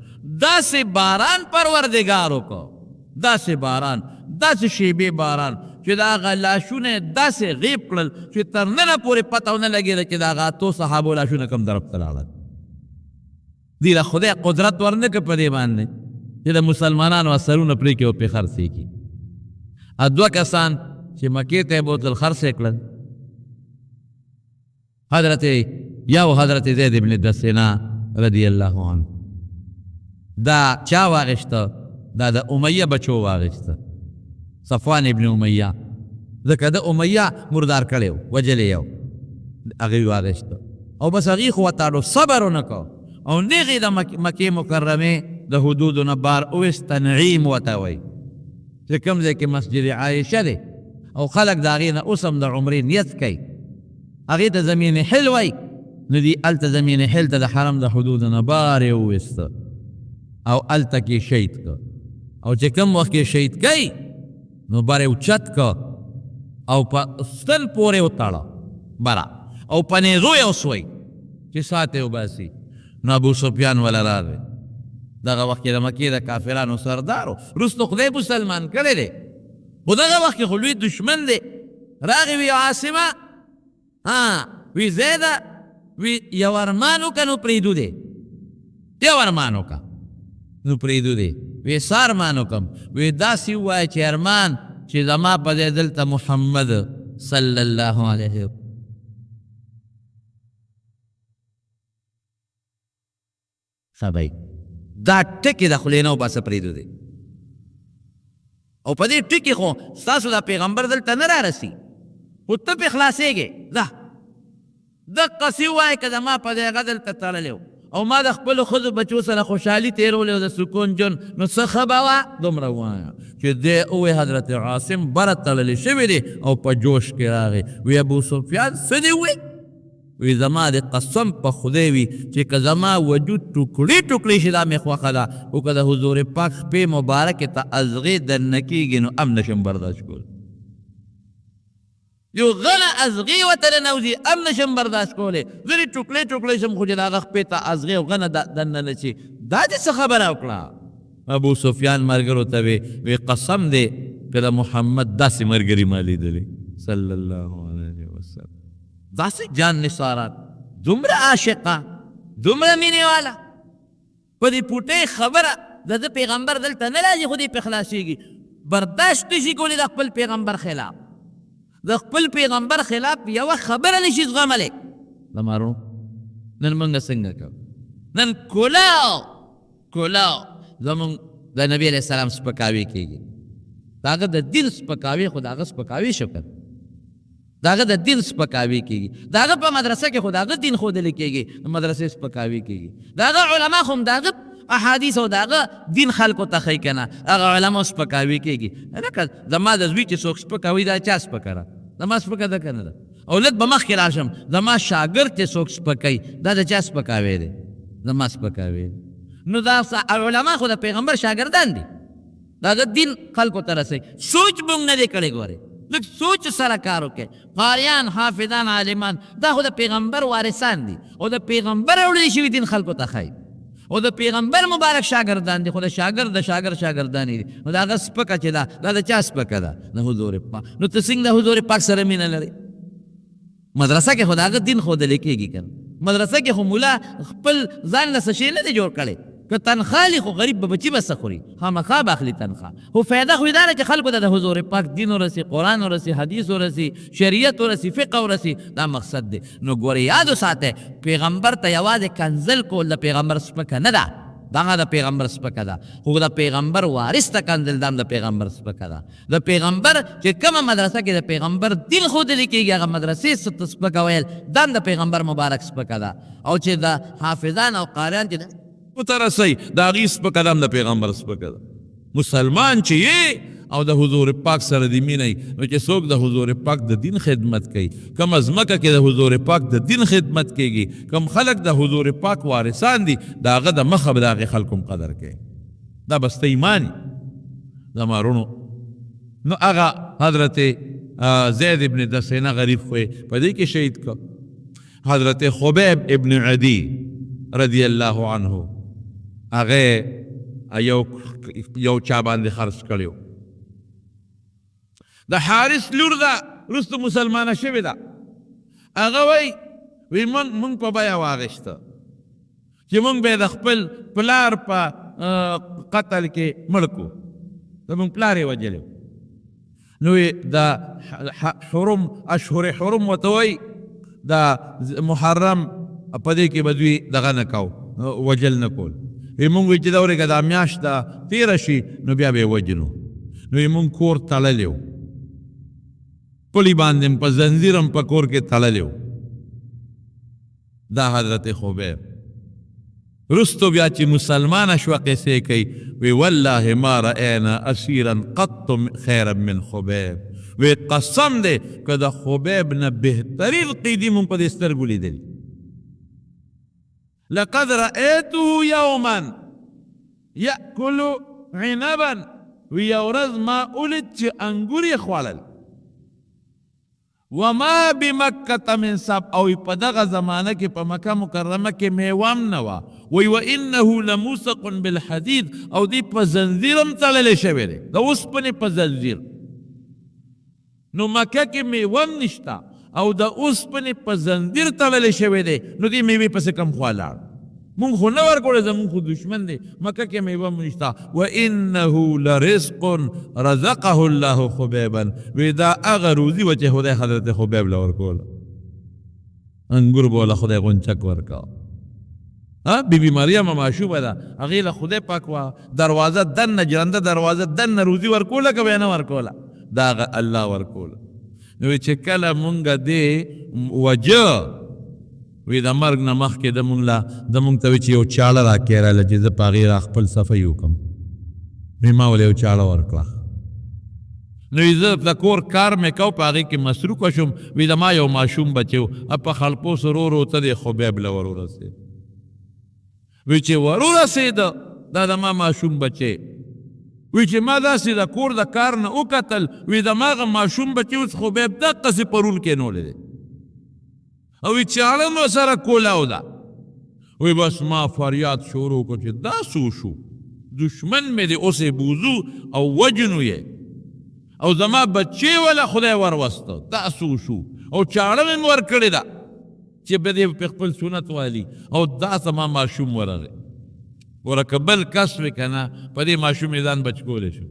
داسې باران پروردګار وکړو داسې باران داسې شیبې باران چې د هغه لاشونه داسې غیب کړل چې تر ننه پورې پته ونه لګېده چې د هغه 8 صحابو لاشونه کوم طرف ته لاړل دې له خدای قدرت ورنه کړه په دې باندې چې د مسلمانانو اثرونه پرې کړي او پرې خرڅې کړي 2 کسان چې مکې ته یې بوتل خرڅې کړل حضرت زید ابن دسینا رضی الله عنه دا چا واغشته دا د امیه بچو واغشته صفوان ابن امیه ځکه د امیه مردار کړی و وجلی یو هغې واغشته او بس هغې خو وتاړو صبر ونه کو او نغې د مکې مکرمې د حدودو نه بار اویست تنعیم ورته وایي چې کوم ځای کې مسجد عایشه دی او خلک د هغې نه اوس هم د عمرې نیت کوي هغې ته زمین حل وایي. نو دي هلته زمین حل ته د حرم د حدودو نه بار یې وویسته او هلته کې شهید که. او چې کوم وخت کې شهید کوي نو بر یې اوچت که او په ستن پورې وتاړه بره او په نیزو یې وسوی چې سات یې وباسي. نو ابو سفیان وله راغی. دغه وخت کې د مکې د کافرانو سردار و. وروسته خدای مسلمان کړی دی، خو دغه وخت کې خو لوی دشمن دی. راغی وی عاصمه وی زیده وی یو ارمان وکړه نو پرېږدو دی، یو ارمان وکړه نو پرېږدو دی. وی څه ارمان وکړم؟ وی داسې ووایه چې ارمان چې زما په ځای دلته محمد صلی الله علیه صحابه دا ټکې د خولې نه وباسه پرېږدو دی. او په دې ټکې خو ستاسو دا پیغمبر دلته نه رارسي، خو ته پې خلاصېږې. ځه دقسې ووایه که زما په ځای هغه دلته تړلی او ما د خپلو ښځو بچو سره خوشحالي تېرولی او د سکون ژوند، نو څه ښه به وه دومره ووایه. چې دی ووایي حضرت عاصم بره تړلی شوی دی او په جوش کې راغی. وی ابو سفیان څه دې ووایي؟ وی زما د قسم په خدای وي چې که زما وجود ټوکړې ټوکړې شي دا مې خوښه ده، خو که د حضور پاک شپې مبارکې ته ازغې درنه کېږي نو هم نشم برداشت کول. یو غنه ازغې ورته ننوځي هم نشم برداشت کولی. ځینې ټوکړې ټوکړې شم خو چې د هغه خپې ته ازغې او غنه دننه نه شي. دا دې څه خبره وکړه؟ ابو سفیان ملګرو ته وی قسم دی که د محمد داسې ملګري ما لیدلی صلی الله علیه وسلم، داسې جان نثارات، دومره عاشقه، دومره مینې والا. په دې پوټۍ خبره د ده پیغمبر دلته نه راځي خو دې پې خلاصېږي. برداشت نشي کولی د خپل پیغمبر خلاف، د خپل پیغمبر خلاف یوه خبره نشي زغملی. زمارو نن موږ څنګه کوو؟ نن کولاو زموږ د نبي علیه السلام سپکاوي کېږي. د هغه د دین سپکاوي خو د هغه سپکاوي شو که د هغه د دین سپکاوي کېږي. د هغه په مدرسه کې خو د هغه دین ښودلی کېږي، د مدرسې سپکاوي کېږي. د هغه علما خو هم د هغه احادیث او د هغه دین خلکو ته ښیي که نه، هغه علما سپکاوي کېږي. لکه زما د زوی چې څوک سپکوي دا چا سپکه ده؟ زما سپکه ده که نه ده؟ او لږ به مخکې راشم، زما شاګرد چې څوک سپکوي دا د چا سپکاوی دی؟ زما سپکاوی دی. نو دا علما خو د پیغمبر شاګردان دي، د هغه دین خلکو ته رسوي. سوچ موږ نه دی کړی. ګورئ لږ سوچ سره کار وکړئ. قاریان، حافظان، عالمان دا خو د پیغمبر وارثان دي او د پیغمبر وړلی شوي دین خلکو ته ښایي او د پیغمبر مبارک شاګردان دي، خو د شاګرد د شاګردانې دي. نو د هغه سپکه چې ده دا د چا سپکه ده؟ د حضور پاک. نو ته څنګه د حضور پاک سره مینه لرې؟ مدرسه کې خو د هغه دین ښودلی کېږي که نه؟ مدرسه کې خو ملا خپل ځان له څه شی نه دی جوړ کړی. که تنخوا لی خو غریب به بچي به څه خوري؟ خامخا به اخلي تنخوا. خو فایده خو یې دا ده چې خلکو ته د حضور پاک دین ورسي، قرآن ورسي، حدیث ورسي، شریعت ورسي، فقه ورسي. دا مقصد دی. نو ګورې یاد وساتئ پیغمبر ته یوازې کنځل کول د پیغمبر سپکه نه ده، دغه د پیغمبر سپکه ده. خو د پیغمبر وارث ته کنځل دا هم د پیغمبر سپکه ده. د پیغمبر چې کومه مدرسه کې د پیغمبر دین ښودلی کېږي هغه مدرسې ته سپکه ویل دا هم د پیغمبر مبارک سپکه ده. او چې د حافظان او قاریان چې مترسي دا غي سپکه ده، د پیغمبر سپکه ده. مسلمان چې یې او د حضور پاک سره دی مینه، نو چې څوک د حضور پاک د دین خدمت کوي، کوم ځمکه کې د حضور پاک د دین خدمت کېږي، کوم خلک د حضور پاک وارثان دي، د هغه د مخه به د هغې خلکو قدر کوي. دا بسته ایمان زما رونو. نو هغه حضرت زید ابن دسینه غریب خوی په دې کې شهید کړ. حضرت خبیب ابن عدی رضی الله عنه هغه یو چا باندې خرڅ کړیو. د حارث لور ده وروسته مسلمانه شوې ده. هغه وی مونږ په بیه واغېسته چې مونږ به یې د خپل پلار په قتل کې مړ کړو، زمونږ پلار یې وجلی. نو د حرم اشهر حرم ورته وایي د محرم په دې کې به دوی دغه نه کو وجل نه کول. مونږ وی چې دا ورېږه دا میاشت ده تېره شي نو بیا به یې وجنو. نو مونږ کور تړلی و، پلی باندې په زنځیرم په کور کې تړلی و. دا حضرت خبیب رستو بیا چې مسلمانه شوه قصې کوي وی والله ما رأینا اسیرا قط خیرا من خبیب وی قسم دی که د خبیب نه بهترین قیدي مونږ په دې سترګو لیدلي لقد رأیته یوما یأکل عنبا وی یو ورځ ما ولید چې انګور یې خوړل وما بمکة من سب او په دغه زمانه کې په مکه مکرمه کې میوام نه وه وی وانه لموسق بالحدید او دی په زنځیر هم تړلی شوی دی د اوسپنې په زنځیر نو مکه کې میوه هم نشته او د اوسپنې په زنځیر تړلی شوی دی نو دې میوې پسې کم خوا لاړ مونږ خو نه ورکوړی زمونږ خو دشمن دی مکه کې میوه هم نشته وانه لرزق رزقه الله خبیبا وی دا هغه روزي وه چې خدای حضرت خبیب له ورکوله انګور به له خدای غونچک ورکوه بی بی مریم معشوبه ده هغې له خدای پاک وه دروازه دننه جرنده دروازه دننه روزي ورکوله که به یې نه ورکوله دا هغه الله ورکوله نو چې کله مونږ دې وجه وی د مرګ نه مخکې د مونږ ته وی چې یو چاړه راکېراله چې زه په هغې را خپل صفحه وکړم وی ما ولې یو چاړه ورکړه نو زه د کور کار مې کو په هغې کې مصروفه شوم وی د ما یو ماشوم بچی و په خلپوس ورو ورو ته د خبیب له ور ورسېد وی چې ور ورسېده دا د ما ماشوم بچی وی چې ما داسې د کور د کار نه وکتل وی د ما هغه ماشوم بچی اوس خبیب دقسې پرون کېنولی دی او وی چاړه مو سره کولاو ده وی بس ما فریاد شروع کو چې دا څو شو دشمن مې دی اوس یې بوزو او وجنو یې او زما بچی ولا خدای وروسته دا څو شو او چاړه مې ورکړې ده چې به دې په خپل سنت والي او دا زما ماشوم ورغی ورکه بل کس وی که نه په دې ماشوم یې ځان بچ کولی شو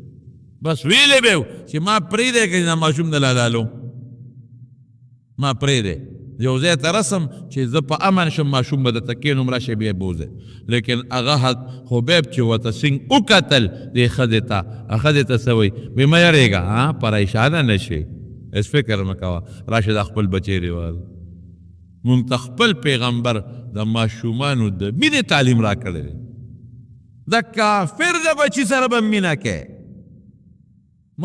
بس ویلی به چې ما پرېږدی که دا ماشوم د لالالو ما پرېږدی یو ځای ته رسم چې زه په امن شم ماشوم به درته کښېنوم راشئ بیا بوځئ لیکن هغه خبیب چې ورته سینګ وکتل دې ښځې ته ښځې ته څه وایي وایي مه یارېږه پریشانه نه شي هېڅ فکر مه کوه راشه دا خپل بچی ریوال مونږ ته خپل پیغمبر د ماشومانو د مینې تعلیم راکړی دی د کافر د بچي سره به مینه کې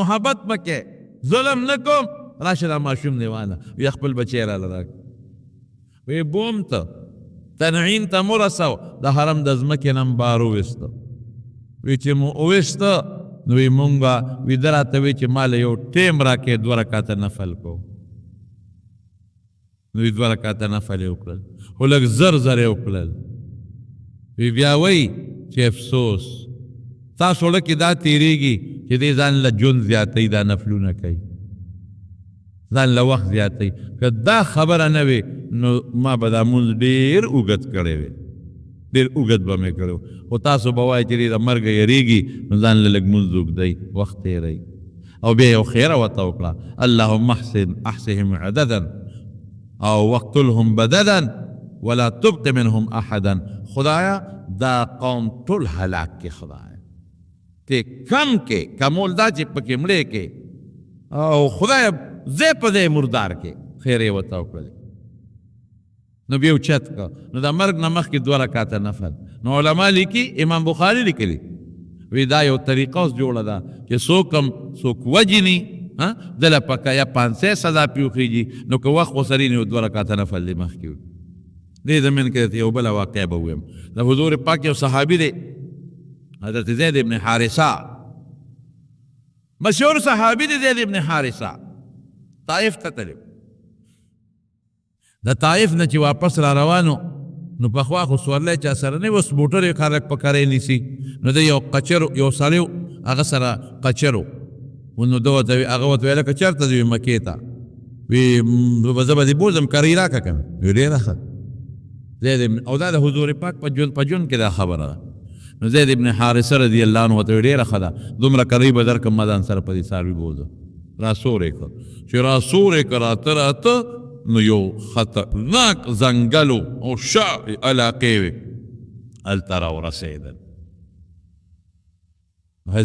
محبت به کې ظلم نه کوم راشه دا ماشوم دی وانه وی خپل بچی راله راکړه وی بوم ته تنعیم ته مو رسو د حرم د ځمکې نه م بار وویسته وی چې مو وویسته نو وی مونږ وی ده راته وی چې ما له یو ټیم راکې 2 رکاته نفل کو نو وی 2 رکاته نفل یې وکړل خو لږ زر زر یې وکړل وی بیا وی چې افسوس تاسو زړه کې دا تېرېږي چې دې ځان له ژوند زیاتوي دا نفلونه کوي ځان له وخت زیاتوي که دا خبره نه وي نو ما به دا مونځ ډېر اوږد کړی وی ډېر اوږد به مې کړی خو تاسو به وایي چې د مرګه یېرېږي نو ځان له لږ مونځ اوږدوي وخت تېروي او بیا یو خیره ورته وکړه اللهم احصهم عددا او وقتلهم بددا ولا تبق منهم احدا خدایا دا قوم ټول هلاک کې خدایا ته کم کې کمول دا چې پکې مړې کې او خدایا زه په دې مردار کې خیر یې ورته وکړل نو بیا اوچت کړه نو د مرګ نه مخکې 2 رکعته نفل نو علما لیکي امام بخاري لیکلي وی دا یو طریقه اوس جوړه ده چې څوک وجني دله پکه یا 500 سزا پېوخېږي نو که وخت ورسري نو 2 رکعته نفل دې مخکې وي دې زمین کې یو بله واقع به ویم د حضور پاک یو صحابي دی حضرت زید ابن حارثه مشهور صحابي دی زید ابن حارثه طائف ته تللی د طائف نه چې واپس را روانو نو پخوا خو سورلی چا سره نه اوس موټر یې خلک په کاری نیسي نو د یو قچر یو سړی هغه سره قچر نو ده ورته هغه ورته ویل که چېرته ځې مکې ته وی زه به دې بوځم کرۍ راکړه که نه وی ډېره ښه او دا د حضور پاک په ژوند کې دا خبره ده نو زید ابن حارثه رضی الله عنه ورته ډېره ښه ده دومره کرۍ به درکړم ما ځان سره په دې څاروي بوځم راسور یې کړ چې راسور یې کړ راته نو یو خطرناک ځنګلو او شا علاقې وې هلته راورسېدل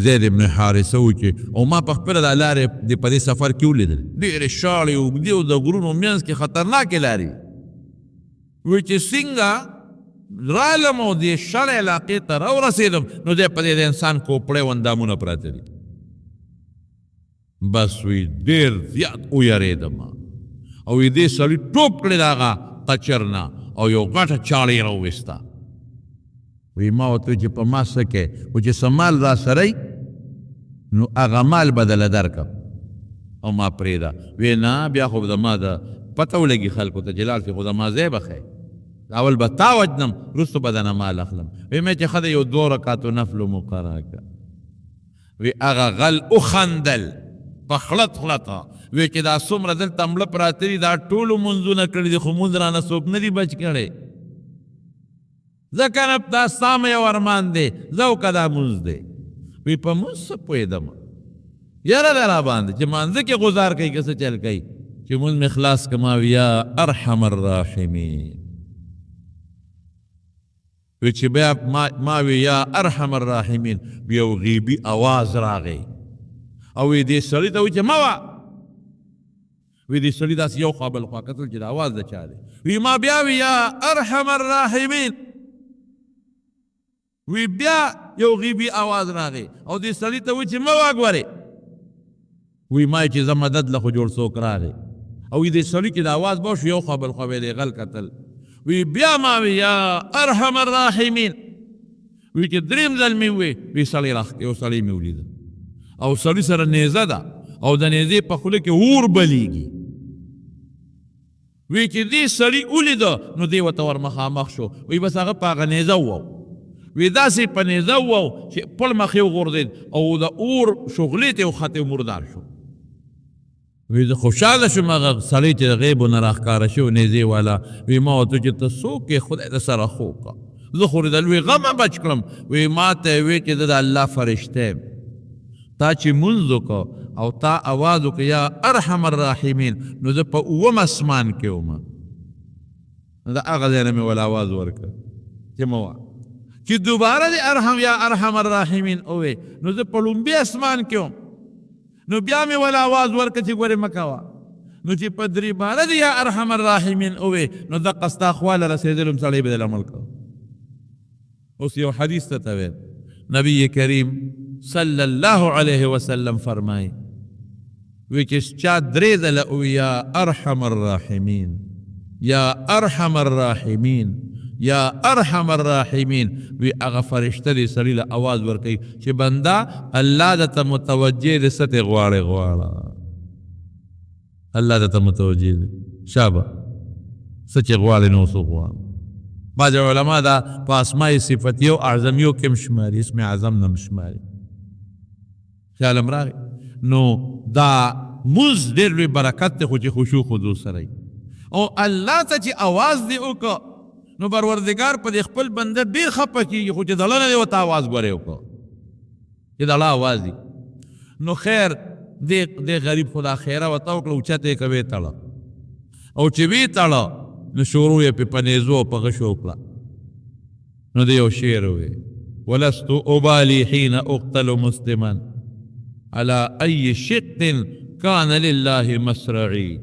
زید ابن حارثه و چې او ما په خپله دا لارې په دې سفر کې ولیدل ډېرې شاړې اوږدې او د غرونو منځ کې خطرناکې لارې وی چې څنګه رالم او دې شل علاقې ته راورسېدم نو دی په دې د انسان کوپړې اندامونه پراته دي. بس وی ډېر زیات ویرېدم او وی دې سړي ټوپ کړې د هغه قچر نه او یو غټه چاړه یې راوویسته. وی ما ورته چې په ما څه کې خو چې څه مال را سره نو هغه مال بدله درکړم او ما پرېږده. وی نه بیا خو د ما د پته ولګي خلکو ته جلال کې خو د ما ځای به ښیي اول به تا وجنم وروستو به دنه مال اخلم. وی مې چې ښه دی یو 2 رکعاتو نفلو مقرره کړه. وی هغه غل وخندل په خلط خلطه. وی چې دا څومره دلته مړه پراته دي دا ټولو مونځونه کړي دي خو مونځ رانه څوک نه دي بچ کړی. ځکه نه دا ستا مې یو ارمان دی زه وکړه دا مونځ دی. وی په مونځ څه پوهېدم یاره دی را باندې چې مانځه کې غزار کوي که څه چل کوي چې مونځ مې خلاص کړم یا ارحم الراحمین. وی چې بیا ما وی یا ارحم الراحمین بیا یو غیبي اواز راغی او وی دې سړي ته وی چې مه وه. وی دې سړي داسې یو خوا بل خوا کتل چې د اواز د چا دی. وی ما بیا وی یا ارحم الراحمین. وی بیا یو غیبي اواز راغی او دې سړي ته وی چې مه وه ګورې. وی ما چې زه مدد له خو جوړ څوک راغی او وی دې سړي چې د اواز به شو یو خوا بل خوا به یې غل کتل. وی بیا ما وی یا ارحم الراحمین. وی چې دریم ځل مې وی وی سړی راغی یو سړی مې ولیده او سړي سره نیزه ده او د نیزې په خوله کې اور بلیږي. وی چې دې سړي ولیده نو دې ورته ور مخامخ شو. وی بس هغه په هغه نیزه وو. وی داسې په نیزه وو چې پړ مخ یې وغورځېد او د اور شغلې ته وختې مردار شو. وی زه خوشحاله شوم هغه سړی چې د غیبو نه راښکاره شو نیزې والا. وی ما ورته چې ته څوک یې خدای د سره خو کړه زه خو د لوی غمه بچ کړم. وی ما ته وی چې زه د الله فرشته یم تا چې مونځ وکړه او تا اواز وکړه یا ارحم الراحمین نو زه په 9 اسمان کې وم. د هغه ځای نه مې ول اواز ورکړه چې مه وه چې دوباره د ارحم یا ارحم الراحمین ووې نو زه په لومبي اسمان کې وم. نو بیا مې ول اواز ورکړه چې ګورې مه کوه نو چې په درې باره د یا ارحم الراحمین ووې نو دقه ستا خواله رسېدلم سړی به دل عمل کوه. اوس یو حدیث ته ویل نبی کریم صلی الله علیه وسلم فرمای وی چې چا درې ځله ووی یا ارحم الراحمین یا ارحم الراحمین یا ارحم الراحمین وی هغه فرشته دې سړي له اواز ورکوي چې بنده الله درته متوجه دی څه ترې غواړې غواړه. الله درته متوجه دی شابه څه چې غواړې نو څه غواړه. بعض علما دا په اسماء صفتیو اعظمیو کې هم شماري اسم اعظم نه هم شماري. خیالم راغی نو دا مونځ ډېر لوی برکت دی خو چې خشوع خضوع سره او الله ته چې اواز دی وکړه نو پروردګار په دې خپل بنده ډېر خفه کېږي خو چې دله نه دی ورته اواز ګورې وکړه چې دله اواز دی نو خیر دې غریب خدا خیره ورته وکړه اوچته یې کوې تړه او چې وی تړه نو شروع یې په نیزو په غشو وکړه. نو دی یو شعر وی ولست ابالي حين اقتل مسلما على اي شق كان لله مسرعي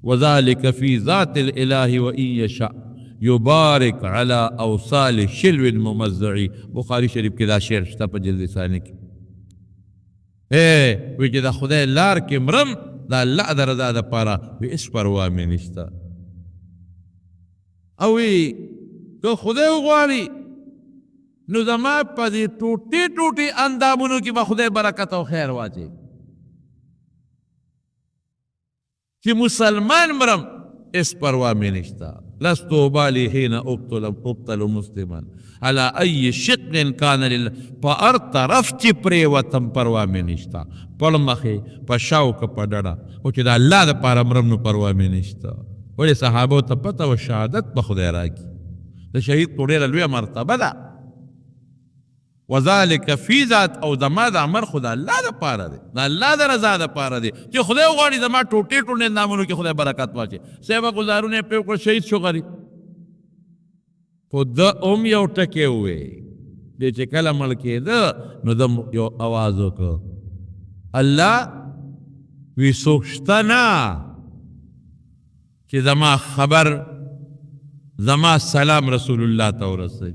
وذلك في ذات الاله وان يشاء يبارك على اوصال شلو ممزعي. بخاری شریف کې دا شعر شته په جلد ثانی کې. وی چې د خدای لار کې مرم د الله د رضا دپاره وی هېڅ پروا مې نشته او وی که خدای وغواړي نو زما په دې ټوټې ټوټې اندامونو کې به خدای برکت او خیر واچوي چې مسلمان مرم هېڅ پروا مې نشته. لست ابالي حين اقتل مسلما على اي شق كان لله په هر طرف چې پرېوتم پروا مې نشته پړ مخې په شاوکه په ډډه خو چې د الله دپاره مرم نو پروا مې نشته. ولې صحابو ته پته و شهادت به خدای راکړي د شهید خو ډېره لویه مرتبه ده وذلک فی ذات او زما د عمر خو د الله دپاره دی د الله د رضا دپاره دی چې خدای وغواړي زما ټوټې ټوټې اندامونو کې خدای برکت واچوي. صحابه ګزارونه یې پرې وکړه شهید شو غریب خو ده هم یو ټکی ووی دی چې کله مړ کېده نو ده یو اواز وکړه الله وی څوک شته نه چې زما خبر زما سلام رسول الله ته ورسوي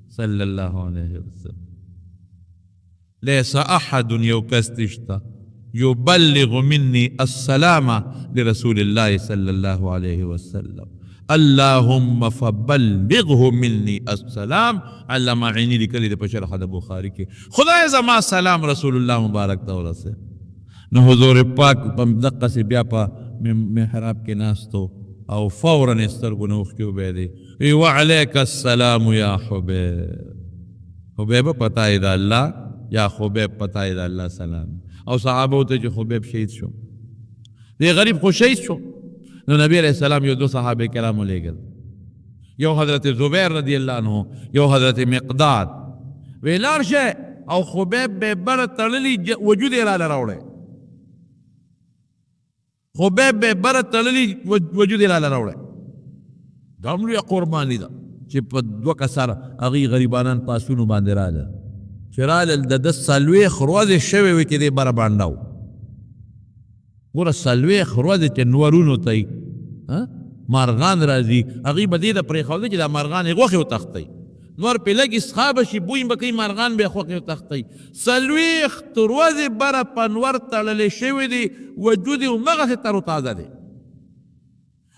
صلی الله علیه وسلم. لیس احد یو کس نشته یبلغ مني السلام لرسول الله صلی الله علیه وسلم. اللهم فبلغه مني السلام. علامہ عینی لیکلی دی په شرح د بخاری کې خدای زما سلام رسول الله مبارک ته ورسوي. نو حضور پاک په دقه سي بیا په محراب کې ناستو او فورا سترګو نه اوښکې وبهېدې وی وعلیک السلام یا حبیب. حبیب پتا یې د الله یا حبیب پتا یې د الله سلام. او صحابه ته چې حبیب شهید شو دی غریب خو شهید شو. نو نبی علیہ السلام یو دو صحابه کرام ولېږل، یو حضرت زبیر رضی الله عنه یو حضرت مقداد. وی لاړ شه او حبیب به بر تړلی وجود یې راله راوړی. حبیب به بر تړلی وجود یې راله راوړی. دا هم لویه قرباني ده چې په دوه کسره هغوی غریبانان په آسونو باندې راله چې راله د ده څلوېښت ورځې شوې وې چې دی بره بانډه و. ګوره څلوېښت ورځې چې نورونو ته یې مارغان راځي هغوی به دې ته پرېښوده چې دا مارغان یې غوښې وتښتوي. نور پې لږ اسخابه شي بوی به کوي مارغان به یې غوښې وتښتوي. څلوېښت ورځې بره په نور تړلې شوې دي وجود یې همغسې تر و تازه دی.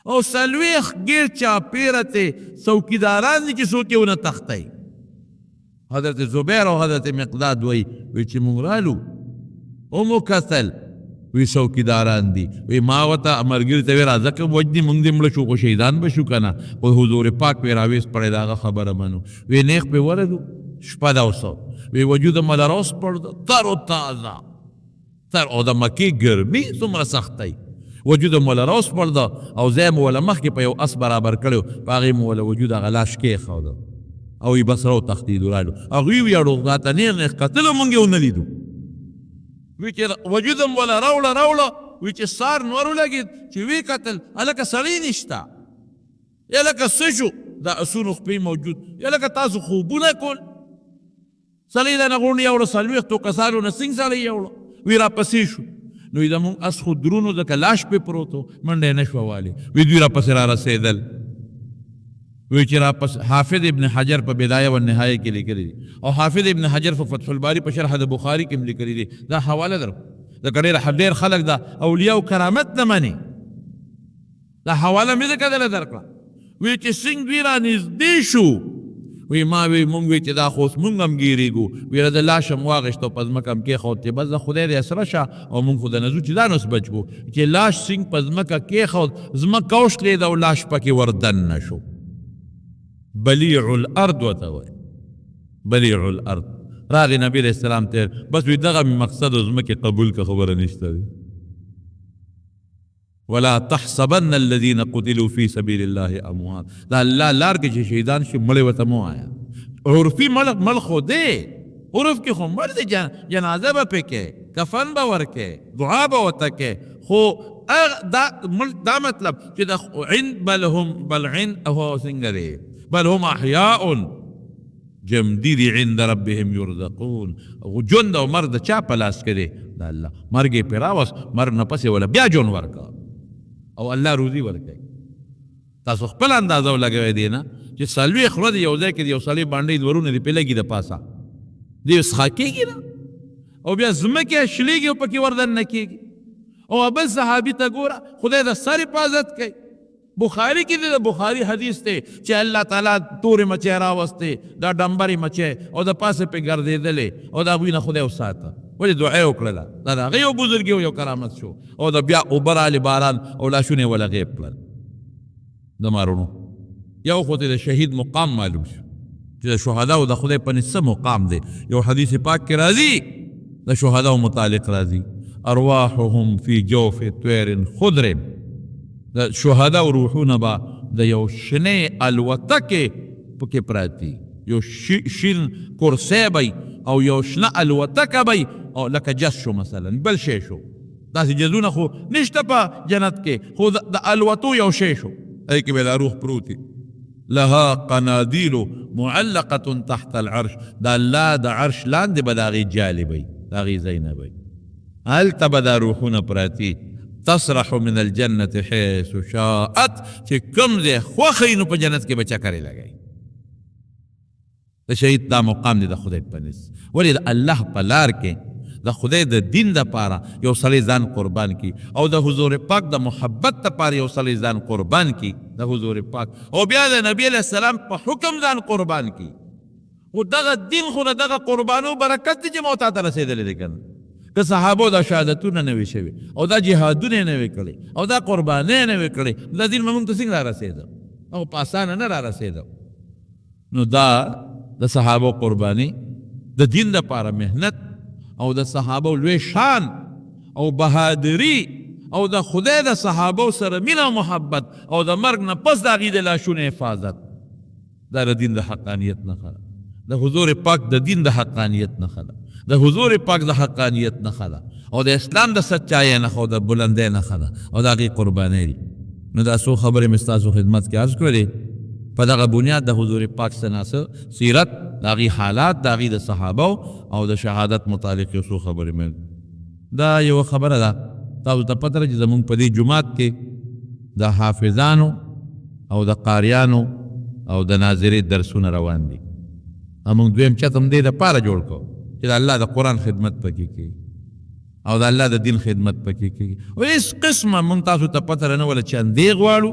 او څلوېښت ګیر چاپېره ته څوکیداران دي چې څوک یې ونه تښتوي. حضرت زبیر او حضرت مقداد وی چې مونږ رالو ومو کتل وی څوکیداران دي. وی ما ورته ملګري ته وی راځه که وجدي مونږ دې مړه شو خو شهیدان به شو که نه. خو حضور پاک وی راویست پړی د هغه خبره منو. وی نیغ پې ورغلو شپه ده وسو وی وجود مله راوسپړده تر و تازه تر او د مکې ګرمي څومره سختۍ وجود مله راوسپړده او ځای مو وله مخکې په یو اس برابر کړی په هغې مو وله وجود هغه لاش کېښوده او یې بس راوتښتېدو رالو. هغوی ویاړو راته نیغ نیغ کتلو مونږ یې ونه لیدو. وی چې وجود م وله راوړه وی چې سار نور ولګېد چې وی کتل هلکه سړی نشته یا لکه څه شو دا اسونو خپې موجود یا لکه تاسو خوبونه کول. سړی د نه غونډ یوړه څلوېښتو کسانو نه څنګه سړی یوړه وی راپسې شو. نو وی زمونږ اس خو درونو ځکه لاش پې پروت و منډه یې نه شوه والې. وی دوی راپسې را رسېدل. وی چې راپس حافظ ابن حجر په بدایه و نهایه کې لیکلی دي او حافظ ابن حجر په فتح الباری په شرح د بخاري کې هم لیکلی دي. دا حواله در ځکه ډېر خلک دا اولیاء او کرامت نه مني. دا حواله مې ځکه دله درکړه. وی چې څنګه دوی را نږدې شو وی ما وی مونږ وی چې دا خو اوس مونږ هم ګیرېږو. وی د لاش هم واغېشته په ځمکه هم کېښود چې بس د خدای دې اسره شه او مونږ خو د نه ځو چې ځان اوس بچ کړو. چې لاش څنګه په ځمکه کېښود ځمکه وشلېده او لاش پکې وردن نه شو. بلیع الارض ورته وایي بلیع الارض. راغی نبی علیہ السلام ته بس وی دغه مقصد او ځمکې قبول که خبره نشته دی. ولا تحسبن الذين قتلوا في سبيل الله اموات. دا الله لار کې چې شهیدان شي مړی ورته مو آیا. عرفي مړ خو دی عرف کې خو مړ دی جنازه به پې کې کفن به ورکې دعا به ورته کې خو دا مطلب چې د عند بل عند هو څنګه دی بل هم احیاء جمدی دی عند ربهم یرزقون. جون او مرد چا په لاس کې دی د الله. مرګ یې پرې راوست مرګ نه پسې ولا بیا جون ورکړه او الله روزي ورکوي. تاسو خپل اندازه ولګوئ دی نه چې څلوېښت ورځې یو ځای کې د یو سړي باندې ورونه دې پې لګي د پاسه دی څښا کېږي نه او بیا ځمکې شلېږي او پکې وردن نه کېږي. او بل صحابي ته ګوره خدای د سر حفاظت کوي. بخاری کې د بخاری حدیث دی چې الله تعالی تورې مچۍ راوستې دا ډمبرې مچۍ او د پاسه پې ګرځېدلې او د هغوی نه خدای وساته. ولې دعا یې وکړله دا د هغې یو بزرګي او یو کرامت شو. او د بیا اوبه رالې باران او لاشونه یې وله غیب کړل د مارونو. یو خو ته د شهید مقام معلوم شو چې د شهداو د خدای په نس مقام دی. یو حدیث پاک کې راځي د شهداو متعلق راځي ارواحهم فی جوف طیر خضر. د شهداو روحونه به د یو شنې الوتکې پکې پراتی یو شین کرسی به او یو شنه الوتکه به او لکه جس شو مثلا بل شی شو. داسې جزونه خو نشته په جنت کې خو د الوتو یو شی شو ای کې به دا روح پروتي. لها قنادیل معلقه تحت العرش. د الله د عرش لاندې به د هغې جالې به د هغې ځای نه به هلته به دا روحونه پراتی تسرح من الجنة حيث شاءت چې کوم ځای خوښوي نو په جنت کې به چکرې لګوي. د شهید دا مقام دی د خدای په نس. ولې د الله په لار کې د خدای د دین دپاره یو سړی ځان قربان کی او د حضور پاک د محبت دپاره یو سړی ځان قربان کی د حضور پاک او بیا د نبی علیہ السلام په حکم ځان قربان کی. خو دغه دین خو دغه قربانو برکت دی چې ما تا ته رسېدلی دی که نه. که صحابو دا شهادتونه نه وي شوي او دا جهادونه یې نه وي کړی او دا قربانۍ یې نه وي کړی دا دین به مونږ ته څنګه را رسېده او په اسانه نه را رسېده. نو دا د صحابو قرباني د دین دپاره محنت او د صحابو لوی شان او بهادری او د خدای د صحابو سره مینه او محبت او د مرګ نه پس د هغوی د لاشونو حفاظت دا د دین د حقانیت نښه ده. د حضور پاک د دین د حقانیت نښه ده. د حضور پاک د حقانیت نښه ده او د اسلام د سچایۍ نښه او د بلندۍ نښه ده او د هغې قربانۍ دي. نو دا څو خبرې مې ستاسو خدمت کې عرض کړلې. په دغه بنیاد د حضور پاک سناسه سیرت د هغې حالات د هغې د صحابو او د شهادت متعلق یو څو خبرې مې دا یوه خبره ده تاسو ته پته ده چې زمونږ په دې جومات کې د حافظانو او د قاریانو او د ناظرې درسونه روان دي. موږ دویم چت هم دې دپاره جوړ کړو چې د الله د قرآن خدمت پکې کوي او د الله د دین خدمت پکې کوي. او هېڅ قسمه موږ تاسو ته پته نه وله چندې غواړو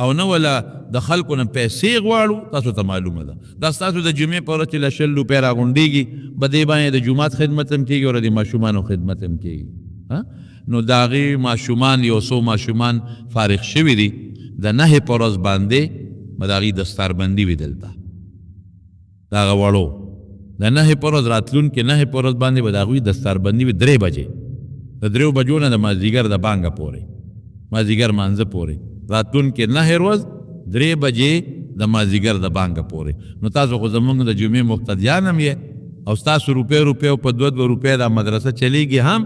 او نه وله د خلکو نه پیسې غواړو. تاسو ته معلومه ده دا ستاسو د جمعې په ورځ چې له 100 روپۍ راغونډېږي په دې باندې د جومات خدمت هم کېږي او د ماشومانو خدمت هم کېږي. نو د هغې ماشومان یو څو ماشومان فارغ شوي دي د 9 په ورځ باندې به د هغې دستاربندي وي دلته د هغه وړو د 9 په ورځ راتلونکې 9 په ورځ باندې به د هغوی دستاربندي وي 3 بجې د 3 بجو نه د مازدیګر د بانګه پورې مازدیګر مانځه پورې راتلونکې 9 ورځ 3 بجې د مازدیګر د بانګه پورې. نو تاسو خو زمونږ د جمعې مقتدیان هم یې او ستاسو روپۍ او په 2 روپۍ دا مدرسه چلیږي هم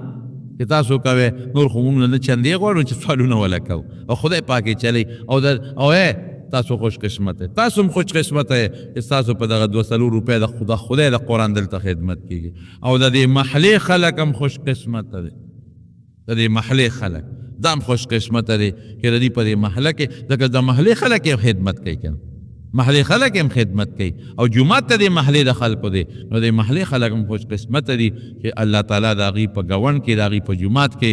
چې تاسو کوئ. نور خو مونږ نه چندې غواړو چې سوالونه وله کوو او خدای پاک یې چلی او تاسو خوش قسمت تاسو هم خوش قسمت چې تاسو په دغه 2 روپۍ د خدای د قرآن دلته خدمت کېږي او د دې محلې خلک هم خوش قسمت دی. د دې محلې خلک دا هم خوش قسمت دی چې د دې په دې محله کې ځکه د محلې خلک یې خدمت کوي که محلې خلک هم خدمت کوي او جومات ته د محلې د خلکو دی. نو د محلې خلک هم خوش قسمت دي چې الله تعالی د هغوی په ګوند کې د هغوی په جومات کې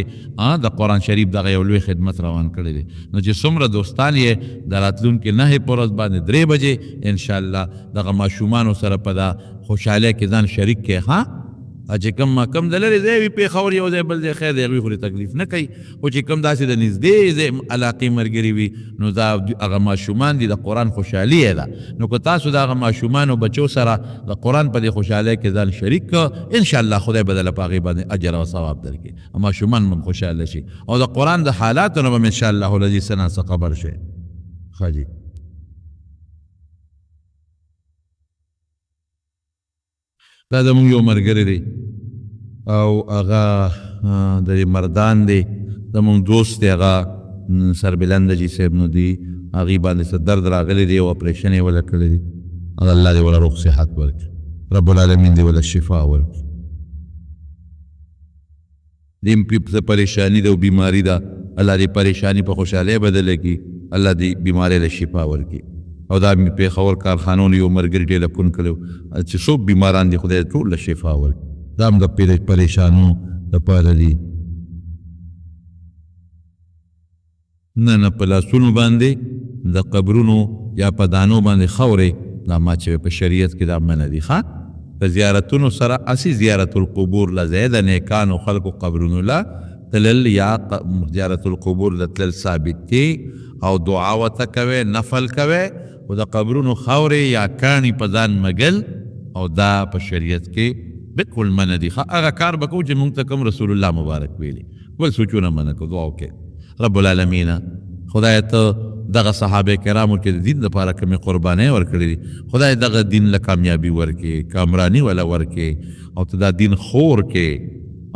د قرآن شریف دغه یو لوی خدمت روان کړی دی. نو چې څومره دوستان یې د راتلونکې 9 په ورځ باندې 3 بجې انشاءالله دغه ماشومانو سره په دا خوشحالۍ کې ځان شریک کې چې کم د لرې ځای وي پېښور یو ځای بل ځای خیر دی هغوی خو تکلیف نه کوي خو چې کم داسې د نږدې ځای علاقې ملګري وي نو دا هغه ماشومان دي د قرآن خوشحالي یې ده. نو که تاسو د هغه ماشومانو بچو سره د قرآن په دې خوشحالۍ کې ځان شریک کړه انشاءالله خدای به دله په هغې باندې اجر او ثواب درکړي ماشومان به خوشحاله شي او د قرآن د حالاتو نه به انشاءالله العزیز څه نه څه خبر شي. ښه جي دا زمونږ یو ملګری دی او هغه د مردان دی زمونږ دوست دی هغه سربلند جي صاحب نو دی هغې باندې څه درد راغلی دی او اپریشن یې وله کړی دی. الله دې وله روغ صحت ورکړي رب العالمین دې وله شفا ورکړي. دې څه پریشاني ده او بیماري ده الله دې پریشاني په خوشحالۍ بدله کړي الله دې بیمارۍ له شفا ورکړي. او دا مې پېښور کارخانو یو ملګري ټیلیفون کړی چې څوک بیماران دي خدای ټول له شفا ورکړي دا هم د پریشانو دپاره دي. نه په لاسونو باندې د قبرونو یا په دانو باندې خاورې دا ما چې په شریعت کې دا منع دي. په زیارتونو سره اسی زیارت القبور له ځای د نیکانو خلکو قبرونو له تلل یا زیارت القبور د تلل ثابت دی او دعا ورته کوئ نفل کوئ او د قبرونو خاورې یا کاڼي په ځان مګل او دا په شریعت کې بالکل منع دي. هغه کار به کوو چې مونږ ته کوم رسول الله مبارک ویلي بل سوچونه منع کوو. دعا وکړئ رب العالمین خدای ته دغه صحابه کرامو چې د دین دپاره کومې قربانۍ ورکړي دي خدای دغه دین له کامیابي ورکړي کامراني وله ورکړي او ته دا دین خور کې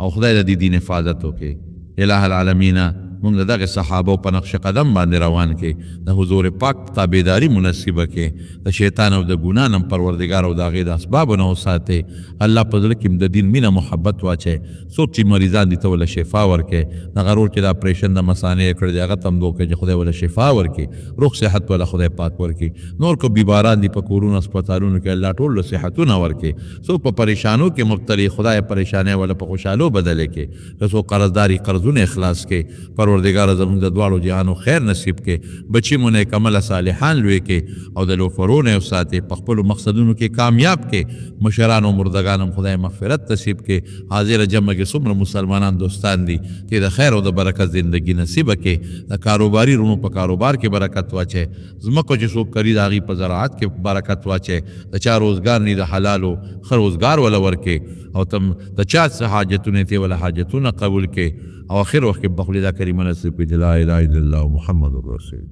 او خدای د دې دین حفاظت وکړي. الہ العالمین مونږ د دغه صحابو په نقش قدم باندې روان کې د حضور پاک تابعداري مناسبه کې د شیطان او د ګناه نه پروردګار او د هغې د اسبابو نه وساتې الله په زړه کې د دین مینه محبت واچوي څوک چې مریضان دي ته وله شفا ورکړي دغه رور چې د اپریشن د مثانې یې کړی دی هغه ته هم دعا کوي چې خدای وله شفا ورکړي روغ صحت وله خدای پاک ورکړي نور کو بیماران دي په کورونو هسپتالونو کې الله ټول له صحتونه ورکړي څوک په پریشانو کې مبتلي خدای پریشانۍ وله په خوشحالو بدلې کې که څوک قرضداري قرضونه اخلاص کې پروردګار زموږ د دواړو جهانو خیر نصیب کې بچي مو نیک عمله صالحان لوی کې او د لوفرونه وساتې په خپلو مقصدونو کې کامیاب کې مشران او مردگان هم خدای مغفرت نصیب کې حاضر جمع کې څومره مسلمانان دوستان دي چې د خیر او د برکت زندگی نصیبه کې د کاروباري رونو په کاروبار کې برکت واچي ځمکو چې څوک کري د هغې په زراعت کې برکت واچي د چا روزګار نه د حلالو ښه روزګار وله ورکې او تم د چا څه حاجتونه تې وله حاجتونه قبول کې او آخر وخت کې بخلی دا کریمه نصیب کړي چې لا اله الا الله محمد رسول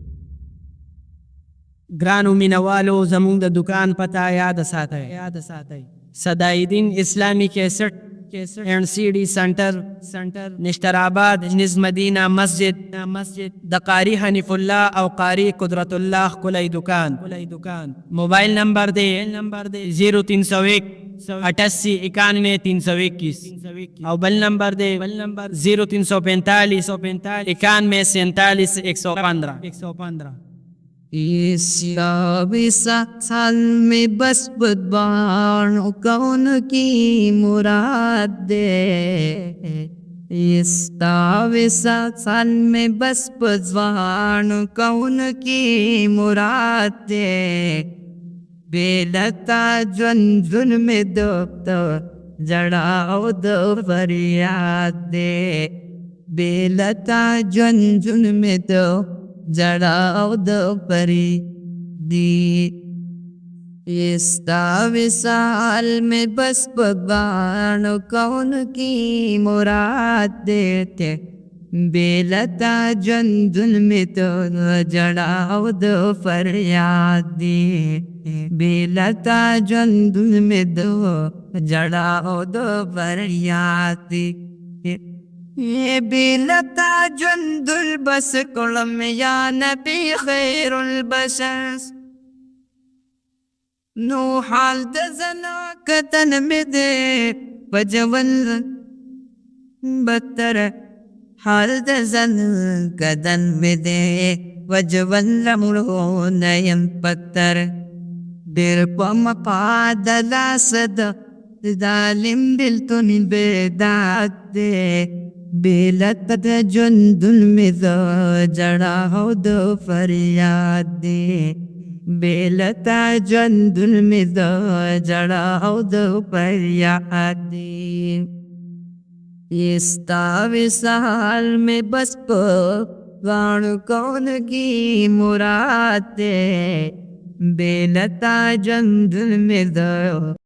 ګرانو مینوالو زموږ د دکان پته یاد ساتئ صدایدین اسلامی کیسټ اینڈ سی ڈی سنٹر نشتر آباد نز مدینہ مسجد د قاری حنیف اللہ او قاری قدرت اللہ ښکلی دکان موبائل نمبر دے 0301 88 91 321 او بل نمبر دے 0345 91 47 115 اسلامی سال میں بس بدبان کون کی مراد دے اسلامی سال میں بس بدبان کون کی مراد دے بیلتا جن میں دوبتا جڑاؤ دو فریاد دے بیلتا جن میں دو جڑاؤ دو پری دی استا وصال میں بس بغبان کون کی مراد دیتے بیلتا جن میں تو جڑاؤ دو فریاد دی بیلتا جن میں دو جڑاؤ دو فریاد دی یہ بیلتا جند البس کلم یا نبی خیر البشر نو حال دزنا کتن میں دے وجول بدتر حال دزن کتن میں دے وجول مرو نیم پتر دیر پمقاد لا صدق ظالم دلتن بیداد دے بیلت جند میں دو جڑاؤ دو فریاد دے بیلتا جند میں دو جڑاؤ دو فریاد دے استا وصال میں بس پوان کون کی مراد دے بیلتا جند میں دو